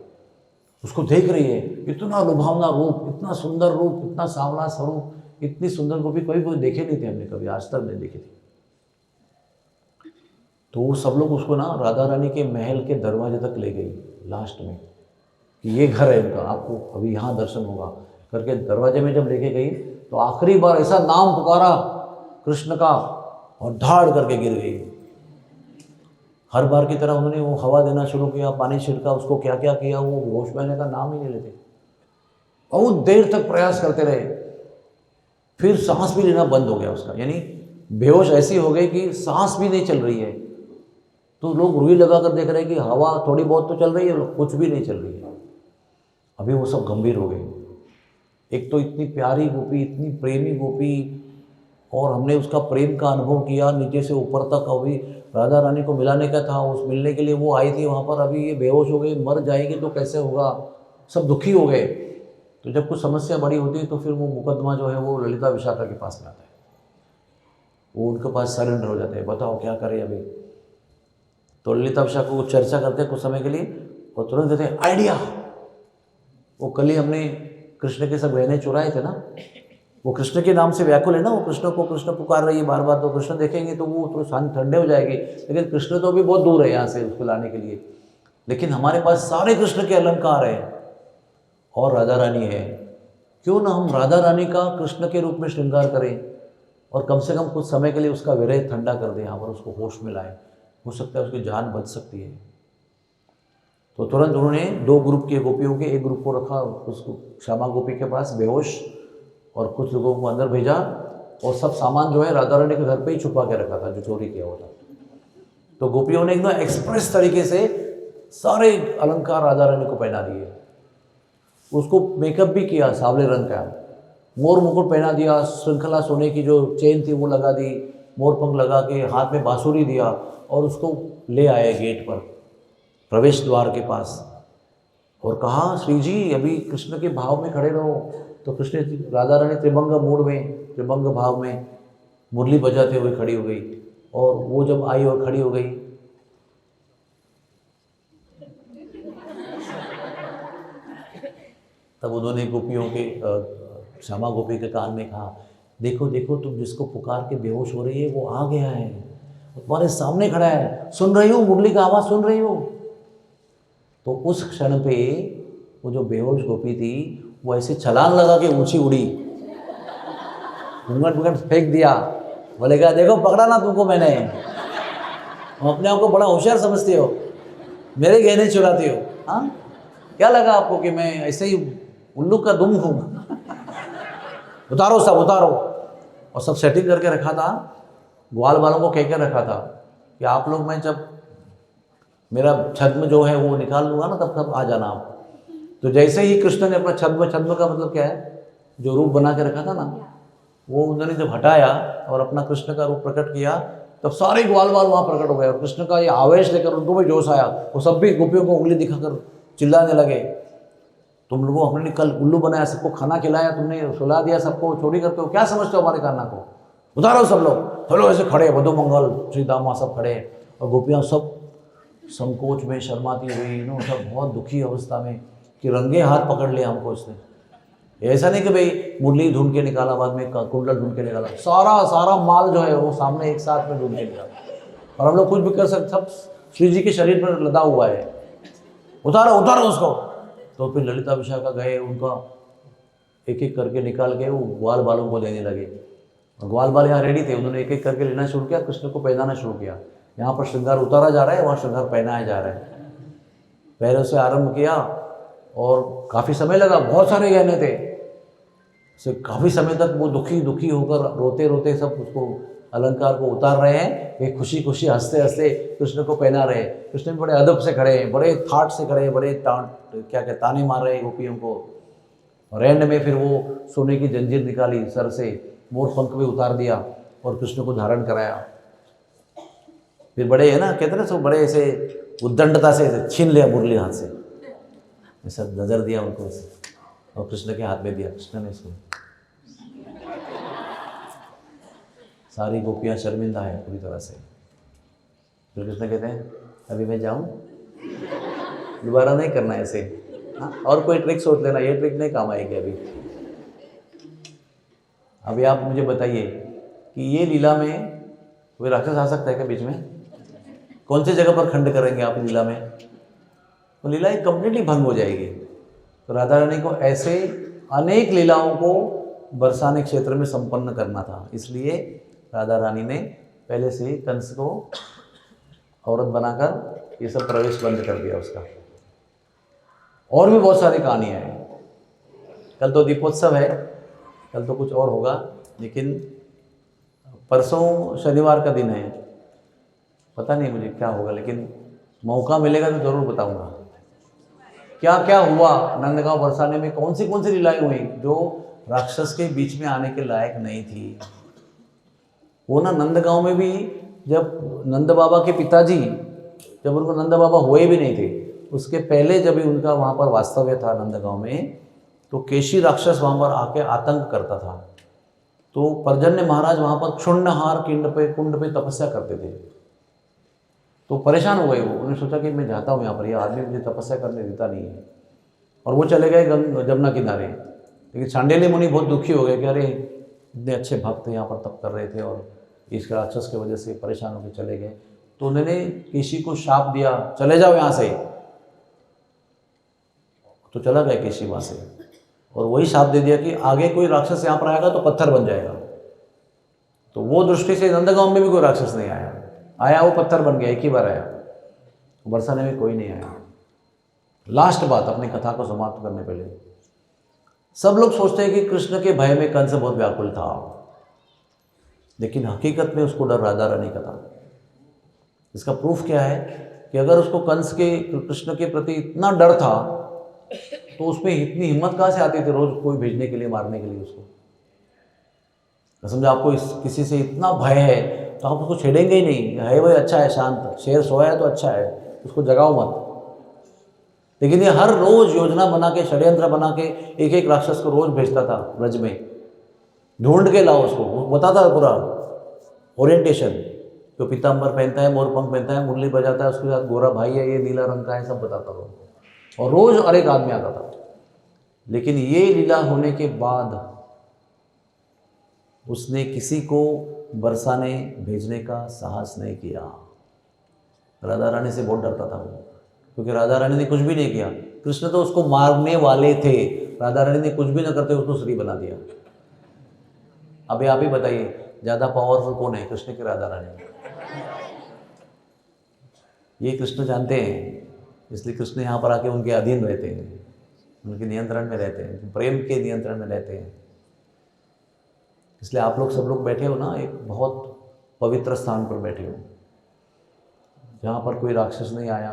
उसको देख रही है, इतना लुभावना रूप, इतना सुंदर रूप, इतना सांवला स्वरूप, इतनी सुंदर गोपी कोई देखे नहीं थे हमने कभी, आज तक नहीं देखी थी। तो वो सब लोग उसको ना राधा रानी के महल के दरवाजे तक ले गई लास्ट में, कि ये घर है इनका, आपको अभी यहाँ दर्शन होगा करके दरवाजे में जब लेके गई तो आखिरी बार ऐसा नाम पुकारा कृष्ण का और धाड़ करके गिर गई। हर बार की तरह उन्होंने वो हवा देना शुरू किया, पानी छिड़का, उसको क्या क्या किया, वो होश में आने का नाम ही नहीं लेते। बहुत देर तक प्रयास करते रहे, फिर सांस भी लेना बंद हो गया उसका, यानी बेहोश ऐसी हो गई कि सांस भी नहीं चल रही है। तो लोग रुई लगा कर देख रहे हैं कि हवा थोड़ी बहुत तो चल रही है, कुछ भी नहीं चल रही है। अभी वो सब गंभीर हो गए। एक तो इतनी प्यारी गोपी, इतनी प्रेमी गोपी, और हमने उसका प्रेम का अनुभव किया नीचे से ऊपर तक। अभी राधा रानी को मिलाने का था, उस मिलने के लिए वो आई थी वहाँ पर, अभी ये बेहोश हो गई, मर जाएगी तो कैसे होगा, सब दुखी हो गए। तो जब कुछ समस्या बड़ी होती है तो फिर वो मुकदमा जो है वो ललिता विशाखा के पास में आता है, वो उनके पास सरेंडर हो जाते हैं, बताओ क्या करें अभी। तो ललिता विशाखा को चर्चा करते हैं कुछ समय के लिए और तुरंत देते हैं आइडिया। वो कल ही हमने कृष्ण के सब गहने चुराए थे ना, वो कृष्ण के नाम से व्याकुल है ना, वो कृष्ण को कृष्ण पुकार रही है बार बार, तो कृष्ण देखेंगे तो वो थोड़े शांत ठंडे हो जाएंगे। लेकिन कृष्ण तो अभी बहुत दूर है यहाँ से उसको लाने के लिए, लेकिन हमारे पास सारे कृष्ण के अलंकार हैं और राधा रानी है, क्यों ना हम राधा रानी का कृष्ण के रूप में श्रृंगार करें और कम से कम कुछ समय के लिए उसका विरह ठंडा कर दें, यहाँ पर उसको होश में लाएं, हो सकता है उसकी जान बच सकती है। तो तुरंत उन्होंने दो ग्रुप के गोपियों के, एक ग्रुप को रखा उसको श्यामा गोपी के पास बेहोश, और कुछ लोगों को अंदर भेजा, और सब सामान जो है राधा रानी के घर पे ही छुपा के रखा था जो चोरी किया हुआ था। तो गोपियों ने एकदम एक्सप्रेस तरीके से सारे अलंकार राधा रानी को पहना दिए, उसको मेकअप भी किया, सांवले रंग का मोर मुकुट पहना दिया, श्रृंखला सोने की जो चेन थी वो लगा दी, मोर पंख लगा के हाथ में बांसुरी दिया, और उसको ले आए गेट पर, प्रवेश द्वार के पास, और कहा श्री जी अभी कृष्ण के भाव में खड़े रहो। तो कृष्ण राधा रानी त्रिभंग मूड में, त्रिभंग भाव में मुरली बजाते हुए खड़ी हो गई, और वो जब आई और खड़ी हो गई तब उन्होंने गोपियों के श्यामा गोपी के कान में कहा, देखो देखो तुम जिसको पुकार के बेहोश हो रही है वो आ गया है, तुम्हारे सामने खड़ा है, सुन रही हो मुरली का आवाज़ सुन रही हो। तो उस क्षण पे वो जो बेहोश गोपी थी वो ऐसे छलांग लगा के ऊंची उड़ी, घूंघट घूंघट फेंक दिया, बोले क्या देखो पकड़ा ना तुमको मैंने, तुम अपने आप को बड़ा होशियार समझते हो, मेरे गहने चुराते हो, हाँ क्या लगा आपको कि मैं ऐसे ही उल्लू का दुम हूँ। उतारो सब उतारो, और सब सेटिंग करके रखा था, ग्वाल वालों को कह कर रखा था कि आप लोग, मैं जब मेरा छद्म जो है वो निकाल लूँगा ना तब तब आ जाना आप। तो जैसे ही कृष्ण ने अपना छद्म, छद्म का मतलब क्या है, जो रूप बना के रखा था ना, वो उन्होंने जब हटाया और अपना कृष्ण का रूप प्रकट किया, तब सारे ग्वाल वाल वहाँ प्रकट हो गए, और कृष्ण का ये आवेश लेकर उनको भी जोश आया, वो सब भी गोपियों को उंगली दिखाकर चिल्लाने लगे, तुम लोगों हमने कल उल्लू बनाया, सबको खाना खिलाया, तुमने सुला दिया, सबको चोरी करते हो, क्या समझते हो हमारे कान्हा को, उतारो सब लोग ऐसे खड़े, बधो मंगल श्री दामा सब खड़े, और गोपियाँ सब संकोच में शर्माती हुई, सब बहुत दुखी अवस्था में कि रंगे हाथ पकड़ लिया हमको इसने। ऐसा नहीं कि भाई मुरली ढूंढ के निकाला, बाद में कुंडल ढूंढ के निकाला, सारा माल जो है वो सामने एक साथ में ढूंढ के निकाला, और हम लोग कुछ भी कर सकते, सब श्री जी के शरीर पर लदा हुआ है, उतारो उसको। तो फिर ललिता विशाखा गए, उनका एक एक करके निकाल के वो ग्वाल बालों को देने लगे, और ग्वाल बाल यहाँ रेडी थे, उन्होंने एक एक करके लेना शुरू किया, कृष्ण को पहनाना शुरू किया। यहाँ पर श्रृंगार उतारा जा रहा है, वहाँ श्रृंगार पहनाया जा रहा है। पैरों से आरंभ किया और काफ़ी समय लगा, बहुत सारे गहने थे, से काफ़ी समय तक वो दुखी होकर रोते रोते सब उसको अलंकार को उतार रहे हैं, वे खुशी खुशी हंसते हंसते कृष्ण को पहना रहे हैं। कृष्ण भी बड़े अदब से खड़े हैं, बड़े थाट से खड़े हैं, बड़े ताने मार रहे हैं गोपियों को। और एंड में फिर वो सोने की जंजीर निकाली सर से, मोर पंख भी उतार दिया और कृष्ण को धारण कराया। फिर बड़े है ना, कहते ना, सब बड़े ऐसे उद्दंडता से छीन लिया मुरली हाथ से, ऐसा नजर दिया उनको और कृष्ण के हाथ में दिया। कृष्ण ने इसको, सारी गोपियाँ शर्मिंदा है पूरी तरह से। फिर कृष्ण कहते हैं अभी मैं जाऊँ, दोबारा नहीं करना ऐसे, हाँ और कोई ट्रिक सोच लेना, ये ट्रिक नहीं काम आएगी अभी। अभी आप मुझे बताइए कि ये लीला में कोई राक्षस आ सकता है क्या बीच में? कौन सी जगह पर खंड करेंगे आप लीला में? तो लीला एक कंप्लीटली भंग हो जाएगी। तो राधा रानी को ऐसे अनेक लीलाओं को बरसाने क्षेत्र में संपन्न करना था, इसलिए राधा रानी ने पहले से ही कंस को औरत बनाकर ये सब प्रवेश बंद कर दिया उसका। और भी बहुत सारी कहानियाँ हैं। कल तो दीपोत्सव है, कल तो कुछ और होगा, लेकिन परसों शनिवार का दिन है, पता नहीं मुझे क्या होगा, लेकिन मौका मिलेगा तो ज़रूर बताऊंगा क्या क्या हुआ नंदगांव बरसाने में, कौन सी लीलाएं हुई जो राक्षस के बीच में आने के लायक नहीं थी। वो ना नंदगांव में भी जब नंद बाबा के पिताजी, जब उनको नंद बाबा हुए भी नहीं थे, उसके पहले जब भी उनका वहाँ पर वास्तव्य था नंदगांव में, तो केशी राक्षस वहाँ पर आके आतंक करता था। तो पर्जन्य महाराज वहाँ पर क्षुण्णहार कुंड पे तपस्या करते थे। तो परेशान हो गए वो, उन्होंने सोचा कि मैं जाता हूँ यहाँ पर, ये आदमी मुझे तपस्या करने देता नहीं है, और वो चले गए जमुना किनारे। लेकिन शांडिल्य मुनि बहुत दुखी हो गए कि अरे इतने अच्छे भक्त यहाँ पर तप कर रहे थे और इस राक्षस की वजह से परेशान होकर चले गए। तो उन्होंने केशी को शाप दिया, चले जाओ यहाँ से। तो चला गया केशी वहाँ से, और वही शाप दे दिया कि आगे कोई राक्षस यहाँ पर आएगा तो पत्थर बन जाएगा। तो वो दृष्टि से नंदगांव में भी कोई राक्षस नहीं आया वो पत्थर बन गया, एक ही बार आया। बरसाने में कोई नहीं आया। लास्ट बात अपनी कथा को समाप्त करने पहले, सब लोग सोचते हैं कि कृष्ण के भय में कंस बहुत व्याकुल था, लेकिन हकीकत में उसको डर राधा रानी का था। इसका प्रूफ क्या है कि अगर उसको कंस के कृष्ण के प्रति इतना डर था तो उसमें इतनी हिम्मत कहाँ से आती थी रोज कोई भेजने के लिए, मारने के लिए उसको। समझो आपको किसी से इतना भय है तो आप उसको छेड़ेंगे ही नहीं, है वही अच्छा है, शांत, शेर सोया है तो अच्छा है, उसको जगाओ मत। लेकिन ये हर रोज योजना बना के, षड्यंत्र बना के एक एक राक्षस को रोज भेजता था ब्रज में, ढूंढ के लाओ उसको। वो बताता पूरा ओरिएंटेशन, जो पीताम्बर पहनता है, मोरपंख पहनता है, मुरली बजाता है, उसके साथ गोरा भाई है, ये नीला रंग का है, सब बताता था। और रोज हर एक आदमी आता था। लेकिन ये लीला होने के बाद उसने किसी को बरसाने भेजने का साहस नहीं किया। राधा रानी से बहुत डरता था वो, क्योंकि राधा रानी ने कुछ भी नहीं किया। कृष्ण तो उसको मारने वाले थे, राधा रानी ने कुछ भी न करते उसको श्री बना दिया। अभी आप ही बताइए ज़्यादा पावरफुल कौन है, कृष्ण की राधा रानी? ये कृष्ण जानते हैं, इसलिए कृष्ण यहाँ पर आके उनके अधीन रहते हैं, उनके नियंत्रण में रहते हैं, प्रेम के नियंत्रण में रहते हैं। इसलिए आप लोग सब लोग बैठे हो ना, एक बहुत पवित्र स्थान पर बैठे हो, जहाँ पर कोई राक्षस नहीं आया,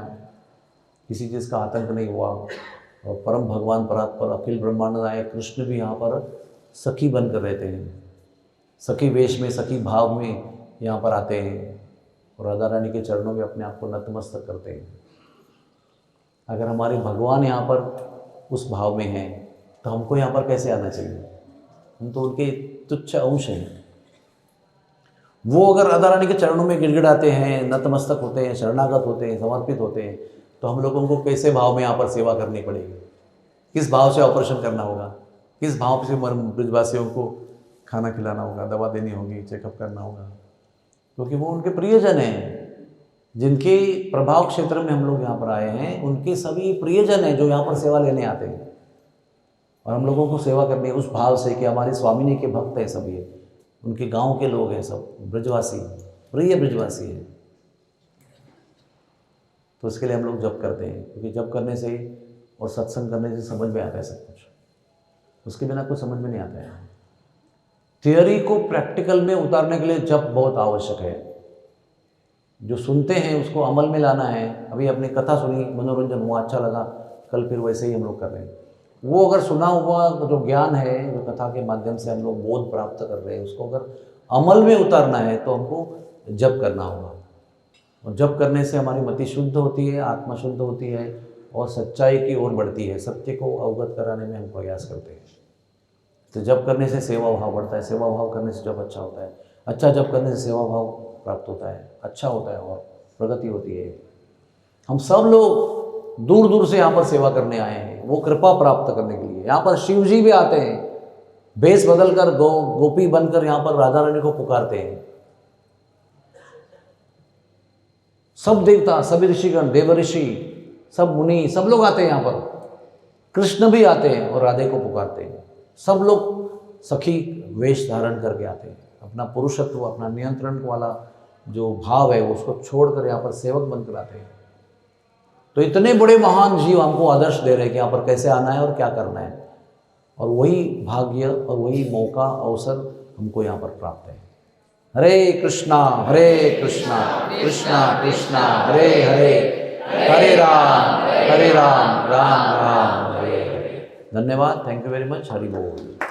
किसी चीज़ का आतंक नहीं हुआ, और परम भगवान परात्पर अखिल ब्रह्मांड नायक कृष्ण भी यहाँ पर सखी बनकर रहते हैं। सखी वेश में, सखी भाव में यहाँ पर आते हैं और राधा रानी के चरणों में अपने आप को नतमस्तक करते हैं। अगर हमारे भगवान यहाँ पर उस भाव में हैं तो हमको यहाँ पर कैसे आना चाहिए? हम तो उनके तुच्छ अंश हैं। वो अगर राधा रानी के चरणों में गिड़गिड़ाते हैं, नतमस्तक होते हैं, शरणागत होते हैं, समर्पित होते हैं, तो हम लोगों को कैसे भाव में यहाँ पर सेवा करनी पड़ेगी? किस भाव से ऑपरेशन करना होगा? किस भाव से ब्रजवासियों को खाना खिलाना होगा, दवा देनी होगी, चेकअप करना होगा? क्योंकि वो उनके प्रियजन हैं, जिनके प्रभाव क्षेत्र में हम लोग यहाँ पर आए हैं, उनके सभी प्रियजन हैं जो यहाँ पर सेवा लेने आते हैं। और हम लोगों को सेवा करनी है उस भाव से कि हमारी स्वामिनी के भक्त हैं सब, ये उनके गांव के लोग हैं सब, ब्रजवासी, प्रिय ब्रजवासी हैं। तो इसके लिए हम लोग जप करते हैं, क्योंकि जप करने से और सत्संग करने से समझ में आता है सब कुछ, उसके बिना कुछ समझ में नहीं आता है। थियोरी को प्रैक्टिकल में उतारने के लिए जप बहुत आवश्यक है। जो सुनते हैं उसको अमल में लाना है। अभी अपनी कथा सुनी, मनोरंजन हुआ, अच्छा लगा, कल फिर वैसे ही हम लोग कर रहे हैं। वो अगर सुना हुआ जो ज्ञान है, जो कथा के माध्यम से हम लोग बोध प्राप्त कर रहे हैं, उसको अगर अमल में उतारना है तो हमको जप करना होगा। और जप करने से हमारी मति शुद्ध होती है, आत्मा शुद्ध होती है और सच्चाई की ओर बढ़ती है। सत्य को अवगत कराने में हम प्रयास करते हैं। तो जप करने से सेवा भाव बढ़ता है, सेवा भाव करने से जप अच्छा होता है, अच्छा जप करने से सेवा भाव प्राप्त होता है, अच्छा होता है और प्रगति होती है। हम सब लोग दूर दूर से यहाँ पर सेवा करने आए हैं, वो कृपा प्राप्त करने के लिए। यहाँ पर शिव जी भी आते हैं, भेष बदलकर गोपी बनकर यहाँ पर राधा रानी को पुकारते हैं। सब देवता, सभी ऋषिगण, देवऋषि, सब मुनि, सब लोग आते हैं यहाँ पर। कृष्ण भी आते हैं और राधे को पुकारते हैं। सब लोग सखी वेश धारण करके आते हैं। अपना पुरुषत्व, अपना नियंत्रण वाला जो भाव है उसको छोड़कर यहाँ पर सेवक बनकर आते हैं। तो इतने बड़े महान जीव हमको आदर्श दे रहे हैं कि यहाँ पर कैसे आना है और क्या करना है, और वही भाग्य और वही मौका, अवसर हमको यहाँ पर प्राप्त है। हरे कृष्णा कृष्णा कृष्णा हरे हरे, हरे राम राम राम हरे हरे। धन्यवाद, thank you very much. Hari बोल।